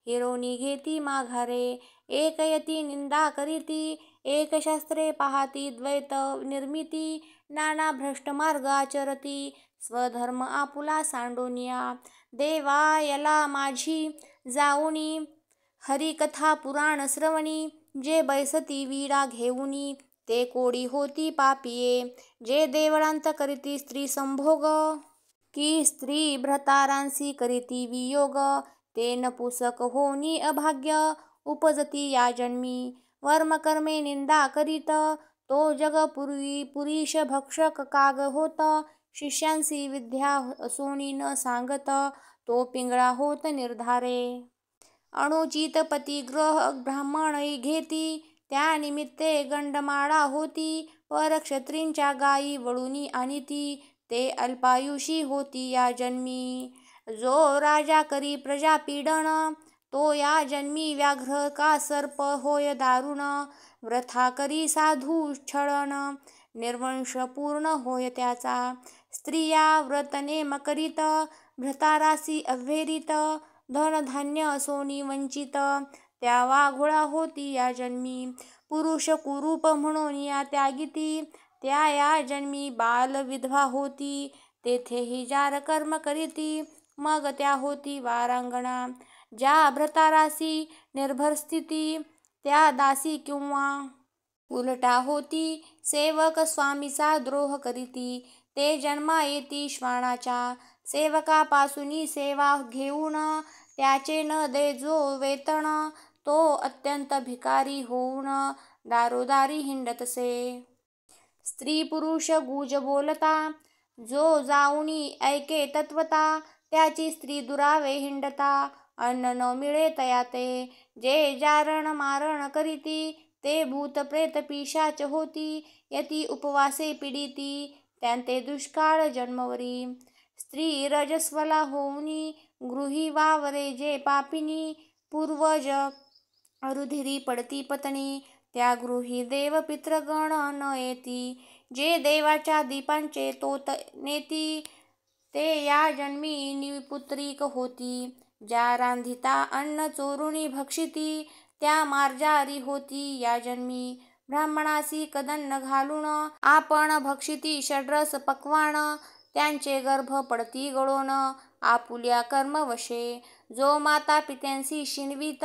हिरोनी घेती माघारे, एक यती निंदा करीती, एक शास्त्रे पाहाती द्वैत निर्मिती, नाना भ्रष्ट मार्ग आचरती, स्वधर्म आपुला सांडोनिया, देवा यला माझी जाऊनी, हरिकथा पुराण श्रवणी, जे बैसती वीडा घेऊनी, ते कोडी होती पापिये, जे देवळांत करीती स्त्री संभोग, की स्त्री भ्रतारांसी करीती वियोग, ते नपुसक होनी अभाग्य, उपजती या जन्मी, वर्मकर्मे निंदा करीत, तो जग पुरीश भक्षक काग होत, शिष्यांसी विद्या असोनी न सांगत, तो पिंगळा होत निर्धारे, अनुचित पतिग्रह ब्राह्मण घेती, त्या निमित्ते गंडमाळा होती, परक्षत्रींच्या गायी वळुनी आणीती, ते अल्पायुषी होती या जन्मी, जो राजा करी प्रजा पीडन, तो या जन्मी व्याघ्र का सर्प होय दारुण, व्रथा करी साधू छळन, निर्वंश पूर्ण होय त्याचा, स्त्रिया व्रत नेम करीत, भ्रतारासी अव्हेरीत, धनधान्य असोनी वंचित, त्या वाघोळा होती या जन्मी, पुरुष कुरूप म्हणून या त्यागिती, त्या या जन्मी बाल विधवा होती, तेथेही जार कर्म करीती, मग त्या होती वारांगणा, ज्या भ्रतारासी निर्भर स्थिती, त्या दासी किंवा उलटा होती, सेवक स्वामीचा द्रोह करीती, ते जन्मा येती श्वानाच्या, सेवकापासूनी सेवा घेऊन, त्याचे न दे जो वेतन, तो अत्यंत भिकारी होऊन, दारोदारी हिंडतसे, स्त्री पुरुष गुज बोलता, जो जाऊनी ऐके तत्वता, त्याची स्त्री दुरावे हिंडता, अन्न न मिळे तया ते. जे जारण मारण करीती, ते भूत प्रेत पिशाच होती. यती उपवासे पीडिती, त्यांते दुष्काळ जन्मवरी. स्त्री रजस्वला होऊनी, गृही वावरे जे पापिनी. पूर्वज रुधिरी पडती पत्नी, त्या गृही देव पितृगण न येती. जे देवाच्या दीपांचे तोत नेती, ते या जन्मी निपुत्रिक होती. ज्या रांधिता अन्न चोरुणी भक्षिती, त्या मार्जारी होती या जन्मी. ब्राह्मणासी कदन्न घालून, आपण भक्षिती षड्रस पक्वान. त्यांचे गर्भ पडती गळून, आपुल्या कर्मवशे. जो माता पित्यांसी शिणवीत,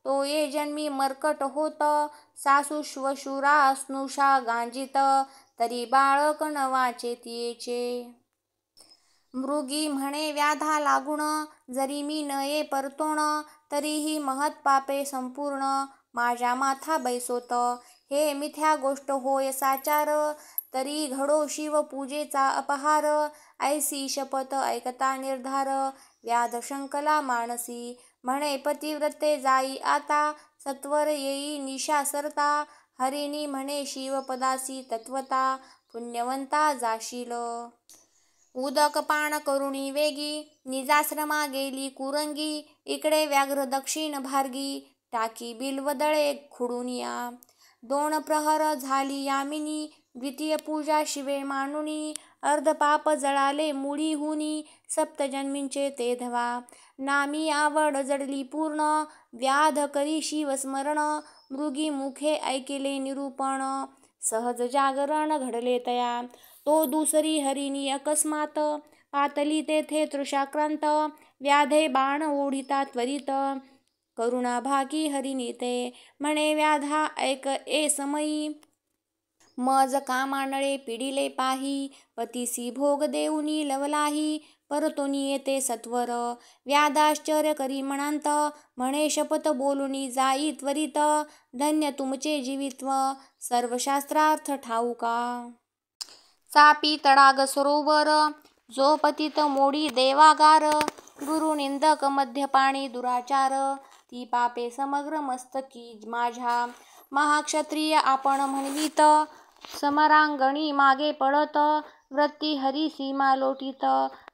तो ये जन्मी मर्कट होत. सासू श्वशुरा स्नुषा गांजीत, तरी बाळक न वाचे तिचे. मृगी म्हणे व्याधा लागून, जरी मी नये परतोण. तरीही महत पापे संपूर्ण, माझ्या माथा बैसोत. हे मिथ्या गोष्ट होय साचार, तरी घडो शिवपूजेचा अपहार. ऐसी शपथ ऐकता निर्धार, व्याध शंकला मानसी. म्हणे पतिव्रते जाई आता, सत्वर येई निशा सरता. हरिणी म्हणे शिवपदासी तत्वता, पुण्यवंता जाशील. उदक पान करुणी वेगी, निजाश्रमा गेली कुरंगी. इकडे व्याघ्र दक्षिण भार्गी, टाकी बिल्वदळे खुडूनिया. 2 प्रहर झाली यामिनी, द्वितीय पूजा शिवे मानुनी. अर्धपाप जळाले मुळीहुनी, सप्तजन्मींचे ते धवा. नामी आवड जडली पूर्ण, व्याध करी शिवस्मरण. मृगी मुखे ऐकिले निरूपण, सहज जागरण घडले तया. तो दुसरी हरिणी अकस्मात, पातली तेथे तृषाक्रांत. व्याधे बाण ओढिता त्वरित, करुणाभागी हरिणी ते. म्हणे व्याधा ऐक ए समयी, मज कामानळे पिडिले पाही. पतीसी भोग देऊनी लवलाही, परतोनी येते सत्वर. व्याधाश्चर्य करी मनांत, म्हणे शपथ बोलुनी जाई त्वरित. धन्य तुमचे जीवित्व, सर्व शास्त्रार्थ ठाऊका. चापी तडाग सरोवर, जो पतित मोडी देवागार. गुरुनिंदक मद्यपाणी दुराचार, ती पापे समग्र मस्तकी माझ्या. महाक्षत्रिय आपण म्हणवीत, समरांगणी मागे पळत. वृत्ती हरी सीमा लोटीत,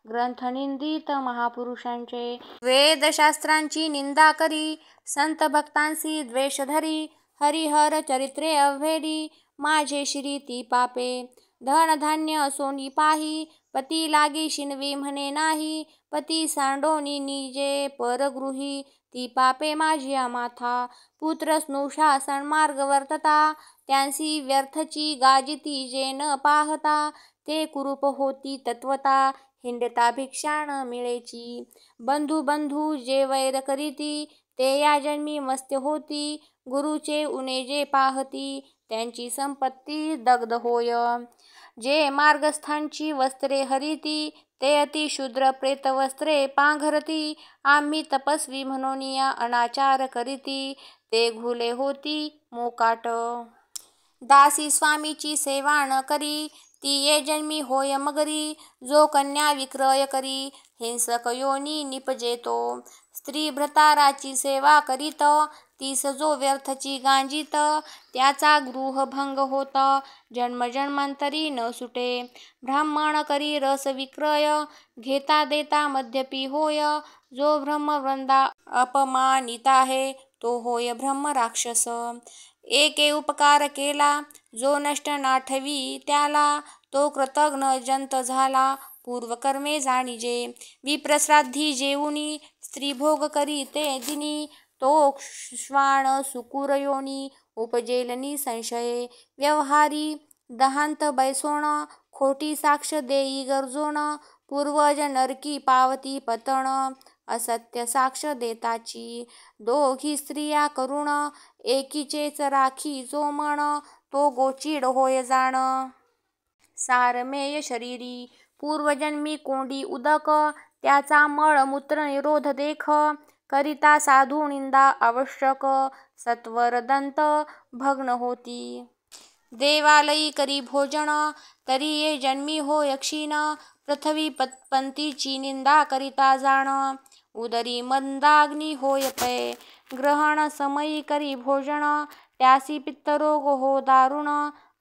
ग्रंथ निंदित महापुरुषांचे. वेदशास्त्रांची निंदा करी, संत भक्तांसी द्वेष धरी. हरिहर चरित्रे अवहेडी, माझे शिरी ती पापे. धन धान्य असोनी पाही, पती लागी शिणवी म्हणे नाही. पती सांडोनी निजे परगृही, ती पापे माझिया माथा. पुत्र स्नुषा सन्मार्ग वर्तता, त्यांसी व्यर्थची गाजिती जे न पाहता. ते कुरूप होती तत्वता, हिंडता भिक्षा न मिळेची. बंधू बंधू जे वैर करीती, ते या जन्मी मत्स्य होती. गुरुचे उणे जे पाहती, त्यांची संपत्ती दग्ध होय. जे मार्गस्थांची वस्त्रे हरिती, ते अति शूद्र प्रेतवस्त्रे पांघरती. आम्ही तपस्वी म्हणूनिया अनाचार करीती, ते घुले होती मोकाट. दासी स्वामीची सेवा न करी, ती ये जन्मी होय मगरी. जो कन्या विक्रय करी, हिंसक योनी निपजेतो. स्त्री भ्रताराची सेवा करीत, तीस जो व्यर्थची गांजीत. त्याचा गृहभंग होत, जन्मजन्मांतरी न सुटे. ब्राह्मण करी रस विक्रय, घेता देता मद्यपी होय. जो ब्रह्मवृंदा अपमानित आहे, तो होय ब्रह्म राक्षस. एके उपकार केला, जो नष्ट नाठवी त्याला. तो कृतघ्न जंत झाला, पूर्वकर्मे जाणिजे. विप्रश्राद्धी जेऊनी, स्त्री भोग करी ते दिनी. तो श्वान सुकुर योनी, उपजेल निसंशये. व्यवहारी दहांत बैसोण, खोटी साक्ष देई गरजोण. पूर्वज नरकी पावती पतन, असत्य साक्ष देताची. दोघी स्त्रिया करुण, एकीचेच राखी जो मन. तो गोचीड होय जाण. सारमेय शरीरी, पूर्वजन्मी कोंडी उदक. त्याचा मळ मूत्र निरोध देख, करिता साधू निंदा आवश्यक. सत्वर दंत भग्न होती, देवालयी करी भोजन. तरी ये जन्मी होय क्षीण, पृथ्वी पंथीची निंदा करिता जाण. उदरी मंदाग्नी होय पै. ग्रहण समयी करी भोजन, त्यासी पित्तरोग हो दारुण.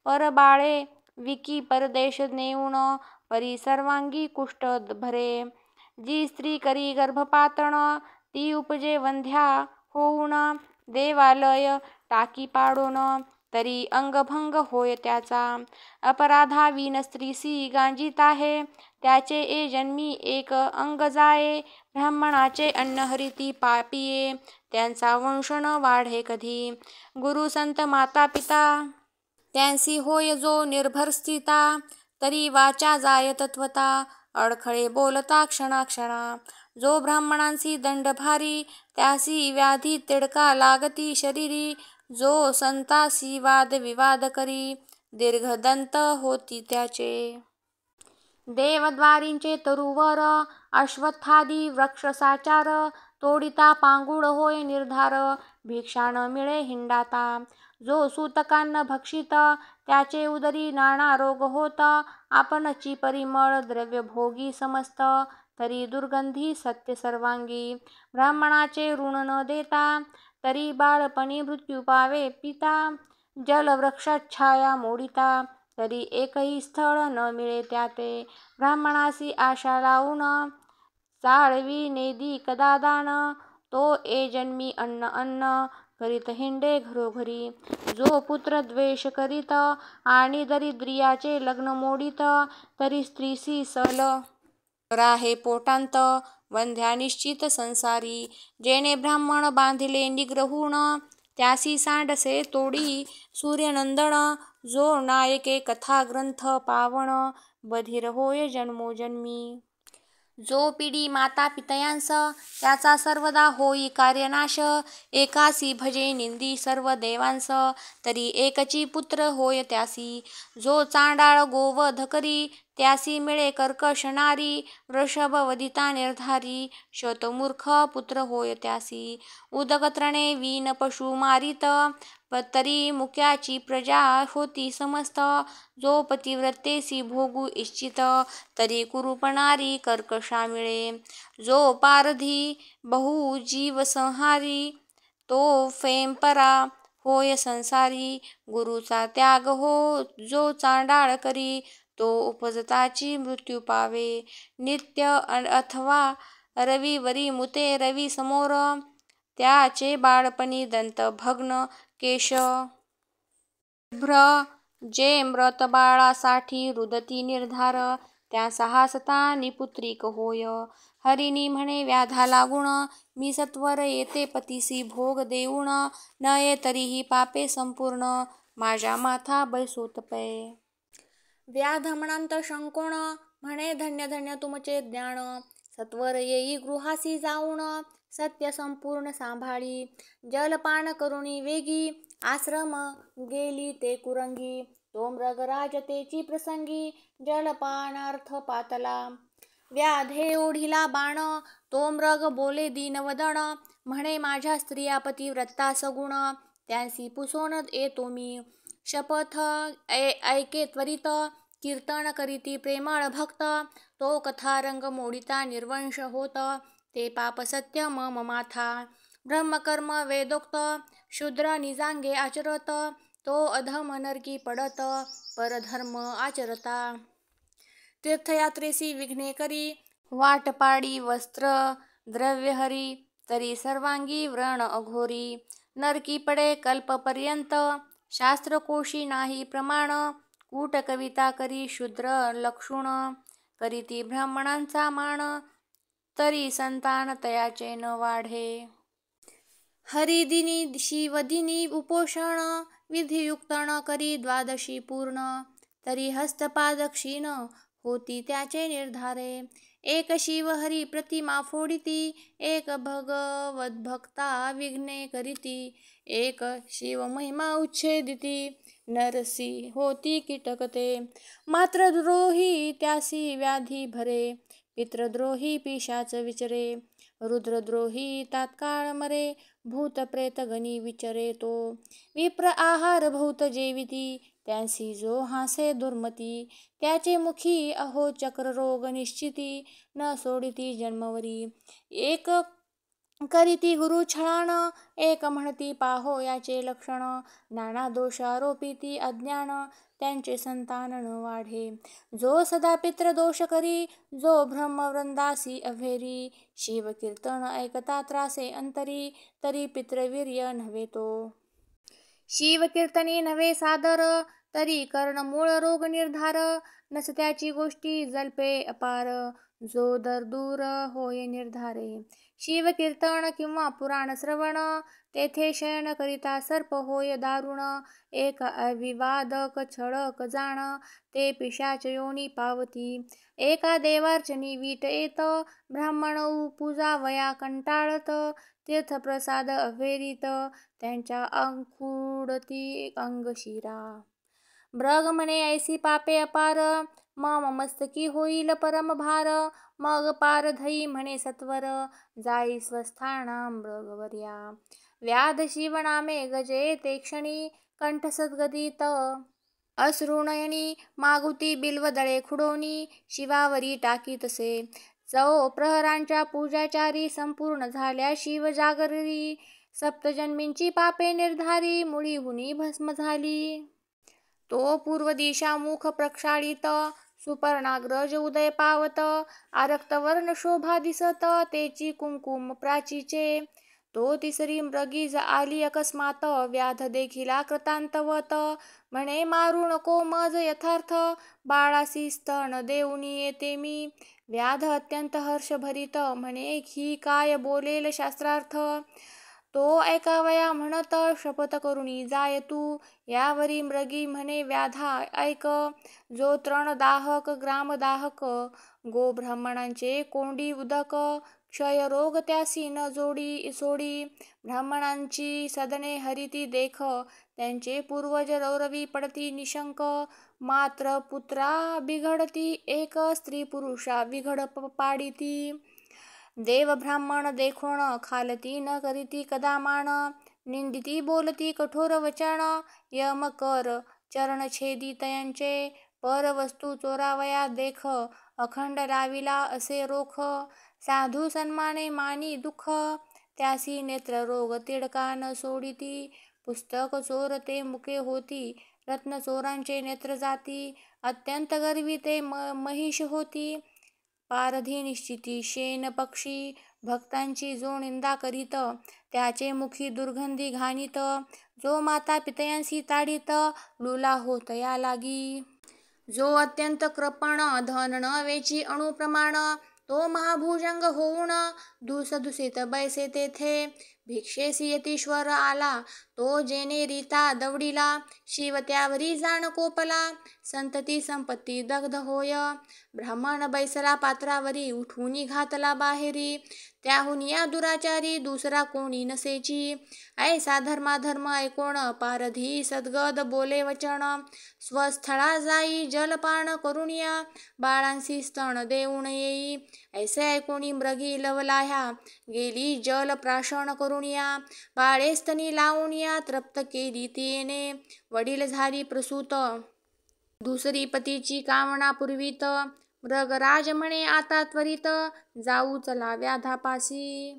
परबाळे विकी परदेश नेऊन, परी सर्वांगी कुष्ठ भरे. जी स्त्री करी गर्भपातन, ती उपजे वंध्या होऊन. देवालय टाकी पाडून, तरी अंगभंग होय त्याचा. अपराधाविन स्त्रीसी गांजीत आहे, त्याचे ए जन्मी एक अंग जाये. ब्राह्मणाचे अन्न हरिती पापिये, त्यांचा वंश न वाढे कधी. गुरु संत माता पिता, त्यांसी होय जो निर्भर स्थिता. तरी वाचा जाय तत्वता, अडखळे बोलता क्षणाक्षणा. जो ब्राह्मणांसी दंड भारी, त्यासी व्याधी तिडका लागती शरीरी. जो संतासी वाद विवाद करी, दीर्घदंत होती त्याचे. देवद्वारींचे तरुवर, अश्वत्थादी वृक्ष साचार. तोडिता पांगुळ होय निर्धार, भिक्षा न मिळे हिंडाता. जो सूतकान्न भक्षित, त्याचे उदरी नाना रोग होत. आपणची परिमळ द्रव्य भोगी समस्त, तरी दुर्गंधी सत्य सर्वांगी. ब्राह्मणाचे ऋण न देता, तरी बाळपणी मृत्यू पावे पिता. जलवृक्षाच्छाया मोडिता, तरी एकही स्थळ न मिळे त्याते. ब्राह्मणासी आशा लावून, चाळवी नेदी कदा दान. तो ए जन्मी अन्न अन्न करीत हिंडे घरोघरी. जो पुत्र द्वेष करीत, आणि दरिद्रियाचे लग्न मोडीत. तरी स्त्रीसी सल राहे पोटांत, वंध्या निश्चित संसारी. जेणे ब्राह्मण बांधिले निग्रहून, त्यासी सांडसे तोडी सूर्यनंदन. जो नायके कथा ग्रंथ पावन, बधिर होय जन्मोजन्मी. जो पिडी माता पितयांस, त्याचा सर्वदा होई कार्यनाश. एकासी भजे निंदी सर्व देवांस, तरी एकची पुत्र होय त्यासी. जो चांडाळ गोवध करी, त्यासी मिळे कर्कश नारी. वृषभ वदिता निर्धारी, शतमूर्ख पुत्र होय त्यासी. उदक त्रणे वीन पशु मारित, तरी मुक्याची प्रजा होती समस्त. जो पतिव्रतेसी भोगू इच्छित, तरी कुरूपणारी कर्कशा मिळे. जो पारधी बहु जीव संहारी, तो फेंपरा होय संसारी. गुरुचा त्याग हो जो चांडाळ करी, तो उपजताची मृत्यू पावे. नित्य अथवा रविवरी मुते रवी समोर, त्याचे बाळपणी दंत भग्न केश. शुभ्र जे मृत बाळासाठी रुदती निर्धार, त्याचा हासता निपुत्रिक होय. हरिणी म्हणे व्याधा लागून, मी सत्वर येते पतीसी भोग देऊन. नये तरीही पापे संपूर्ण, माझ्या माथा बैसोत पै. व्याध म्हणंत शंकोण, म्हणे धन्य धन्य तुमचे ज्ञान. सत्वर येई गृहासी जाऊन, सत्य संपूर्ण सांभाळी. जलपान करुणी वेगी, आश्रम गेली ते कुरंगी. तो मृगराज तेची प्रसंगी, जलपानार्थ पातला. व्याधे ओढिला बाण, तो मृग बोले दीनवदन. म्हणे माझ्या स्त्रिया पतिव्रता सगुण, त्यांसी पुसोन येतो मी. शपथ ऐके त्वरित, कीर्तन करीती प्रेमळ भक्त. तो कथारंग मोडिता निर्वंश होत, ते पाप सत्य मम माथा. ब्रह्मकर्म वेदोक्त, शूद्र निजांगे आचरत. तो अधम नरकी पडत, परधर्म आचरता. तीर्थयात्रेसी विघ्ने करी, वाटपाडी वस्त्र द्रव्यहरी. तरी सर्वांगी व्रण अघोरी, नरकी पडे कल्पपर्यंत. शास्त्रकोशी नाही प्रमाण, कूट कविता करी शूद्र लक्षुण. करीती ब्राह्मणांचा मान, तरी संतान तयाचे न वाढे. हरिदिनी शिवदिनी उपोषण, विधियुक्त न करी द्वादशी पूर्ण. तरी हस्तपाद क्षीण होती त्याचे निर्धारे. एक शिव हरी प्रतिमा फोडिती, एक भगवद्भक्ता विघ्ने करीती. एक शिव महिमा उच्छेदिती, नरसी होती कीटकते. मात्रद्रोही त्यासी व्याधी भरे, पितृद्रोही पिशाच विचरे. रुद्रद्रोही तात्काळ मरे, भूत प्रेत गणी विचरे तो. विप्र आहार बहुत जेविती, त्यांसी जो हासे दुर्मती. त्याचे मुखी अहो चक्र रोग निश्चिती, न सोडिती जन्मवरी. एक करीती गुरु छळान, एक म्हणती पाहो याचे लक्षण. नाना दोष आरोपिती अज्ञान, त्यांचे संतान न वाढे. जो सदा पित्र दोष करी, जो ब्रह्मवृंदासी अभेरी. शिव कीर्तन ऐकता त्रासे अंतरी, तरी पितृवीर्य नव्हे तो. शिव कीर्तनी नव्हे सादर, तरी कर्ण मूळ रोग निर्धार. नसत्याची गोष्टी जल्पे अपार, जो दर दूर होय निर्धारे. शिव कीर्तन किंवा पुराण श्रवण, तेथे शयन करिता सर्प होय दारुण. एक अविवादक छळक जाण, ते पिशाच योनी पावती. एका देवार्चनी वीट येत, ब्राह्मण पूजा वया कंटाळत. तीर्थप्रसाद अभेरीत, त्यांच्या अंकुडती अंगशिरा. मृग म्हणे ऐसी पापे अपार, मम मस्तकी होईल परम भार. मग पारधई म्हणे सत्वर, जाई स्वस्थाना मृगवर्या. व्याध शिवनामे गजे ते क्षणी, कंठ सद्गदित अश्रुनयनी. मागुती बिल्वदळे खुडोनी, शिवावरी टाकी तसे. चौ प्रहरांच्या पूजाचारी, संपूर्ण झाल्या शिव जागरी. सप्तजन्मींची पापे निर्धारी, मुळी हुनी भस्म झाली. तो पूर्व दिशा मुख प्रक्षाळित, सुपर्णाग्रज उदय पावत. आरक्तवर्ण शोभा दिसत, तेची कुंकुम प्राचीचे. तो तिसरी मृगीज आली अकस्मात, व्याध देखिला कृतांतवत. म्हणे मारू नको मज यथार्थ, बाळासी स्तन देऊनी येते मी. व्याध अत्यंत हर्षभरित, म्हणे ही काय बोलेल शास्त्रार्थ. तो ऐकावया म्हणत, शपथ करुणी जाय तू. यावरी मृगी म्हणे व्याधा ऐक, जो तृणदाहक ग्रामदाहक. गो ब्राह्मणांचे कोंडी उदक, क्षयरोग त्यासी न जोडी सोडी. ब्राह्मणांची सदने हरिती देख, त्यांचे पूर्वज रौरवी पडती निशंक. मात्र पुत्रा बिघडती, एक स्त्री पुरुषा बिघड पाडिती. देव ब्राह्मण देखोन खालती, न करीती कदा मान. निंदिती बोलती कठोर वचन, यम कर चरणछेदी तयांचे. पर वस्तू चोरावया देख, अखंड लाविला असे रोख. साधू सन्माने मानी दुःख, त्यासी नेत्र रोग तिडका न सोडिती. पुस्तक चोर ते मुके होती, रत्न चोरांचे नेत्र जाती. अत्यंत गर्वी ते महिष होती, पारधी निश्चिती शेन पक्षी. भक्तांची जो निंदा करीत, त्याचे मुखी दुर्गंधी घाणीत. जो माता पितयांसी ताडीत, लुला होत या लागी. जो अत्यंत कृपण, धन न वेची अणुप्रमाण. तो महाभुजंग होऊन, दुसदुसीत बैसे तेथे. भिक्षेसी यतीश्वर आला, तो जेने रीता दवडीला. शिव त्यावरी जाण कोपला, संतती संपत्ती दग्ध होय. ब्राह्मण बैसला पात्रावरी, उठूनी घातला बाहेरी. त्याहून या दुराचारी दुसरा कोणी नसेची. ऐसा धर्माधर्म ऐकोण, पारधी सद्गद बोले वचन. स्वस्थळा जाई जलपान करुणिया, बाळांसी स्तन देऊन येई. ऐसे ऐकोणी मृगी लवलाह्या, गेली जल प्राशन करुणिया. बाळे स्तनी लावूनिया, तृप्त केली तिने. वडील झाली प्रसूत, दुसरी पतीची कामना पुरवीत. मृगराज म्हणे आता त्वरित, जाऊ चला व्याधापासी.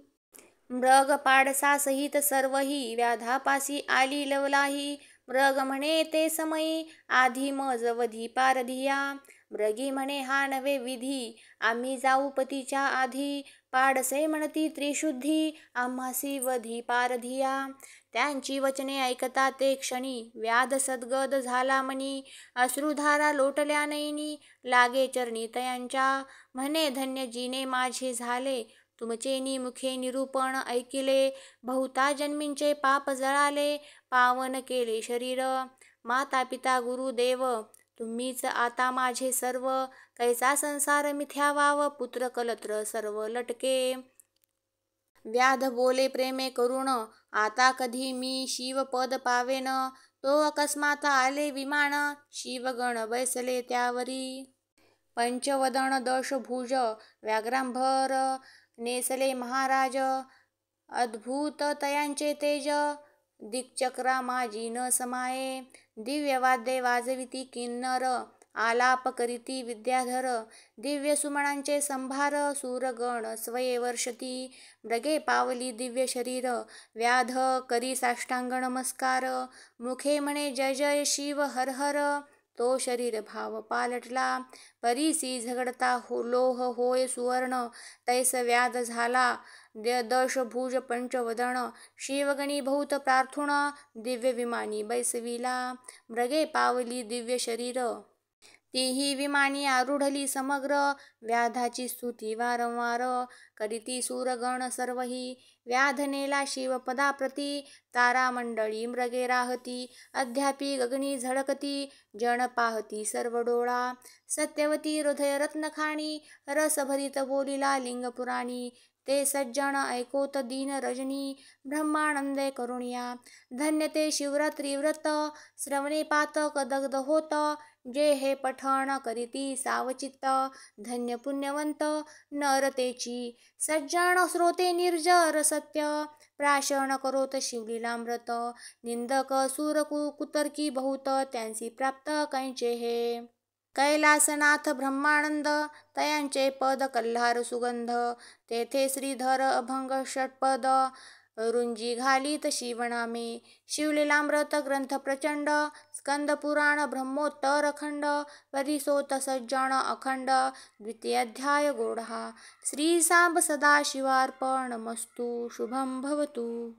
मृग पाडसा सहित सर्वही, व्याधापासी आली लवलाही. मृग म्हणे ते समयी, आधी मज वधी पारधिया. मृगी म्हणे हा नवे विधी, आम्ही जाऊ पतीच्या आधी. पाडसे म्हणती त्रिशुद्धी, आम्हासी वधी पारधिया. त्यांची वचने ऐकता ते क्षणी, व्याध सद्गद झाला मनी. अश्रुधारा लोटल्या नयनी, लागे चरणी तयांच्या. म्हणे धन्य जिने माझे झाले, तुमचे मुखे निरूपण ऐकिले. बहुता जन्मींचे पाप जळाले, पावन केले शरीर. माता पिता गुरु देव, तुम्हीच आता माझे सर्व. कैसा संसार मिथ्या वाव, पुत्र कलत्र सर्व लटके. व्याध बोले प्रेमे करुण, आता कधी मी शिवपद पावेन. तो अकस्मात आले विमान, शिवगण बैसले त्यावरी. पंचवदन दशभुज, व्याघ्रांभर नेसले महाराज. अद्भुत तयांचे तेज, दिक्चक्रा माझी न समाये. दिव्य वाद्ये वाजविती किन्नर, आलाप करीती विद्याधर. दिव्य सुमनांचे संभार, सूरगण स्वये वर्षती. मृगे पावली दिव्य शरीर, व्याध करी साष्टांग नमस्कार. मुखे म्हणे जय जय शिव हर हर, तो शरीर भाव पालटला. परीसी झगडता लोह होय सुवर्ण, तैस व्याध झाला दशभुज पंचवदन. शिवगणी बहुत प्रार्थुण, दिव्य विमानी बैसविला. मृगे पावली दिव्य शरीर, तीही विमानी आरूढली समग्र. व्याधाची स्तुती वारंवार, करीती सूरगण सर्वही. व्याध नेला शिवपदाप्रती, तारामंडळी मृगे राहती. अद्यापि गगनी झळकती, जन पाहती सर्व डोळा. सत्यवती हृदय रत्नखाणी, रसभरित बोलिला लिंगपुराणी. ते सज्जन ऐकोत दीन रजनी, ब्रह्मानंदे करुणिया. धन्य ते शिवरात्री व्रत, श्रवणे पातक दग्ध होत. जे हे पठण करीती सावचित्त, धन्य पुण्यवंत नर तेची. सज्जन श्रोते निर्जर सत्य, प्राशन करोत शिवलीलामृत. निंदक सूर कुतर्की बहुत, त्यांसी प्राप्त कैंचे हे. कैलासनाथ ब्रह्मानंद, तयांचे पद कल्हार सुगंध. तेथे श्रीधर अभंग षटपद, रुंजी घालीत शिवनामे. शिवलीलामृत ग्रंथ प्रचंड, स्कंद पुराण ब्रह्मोत्तर खंड. परिसोत सज्जन अखंड, द्वितीयाध्याय गोडहा. श्री सांब सदाशिवार्पणमस्तु. शुभं भवतु.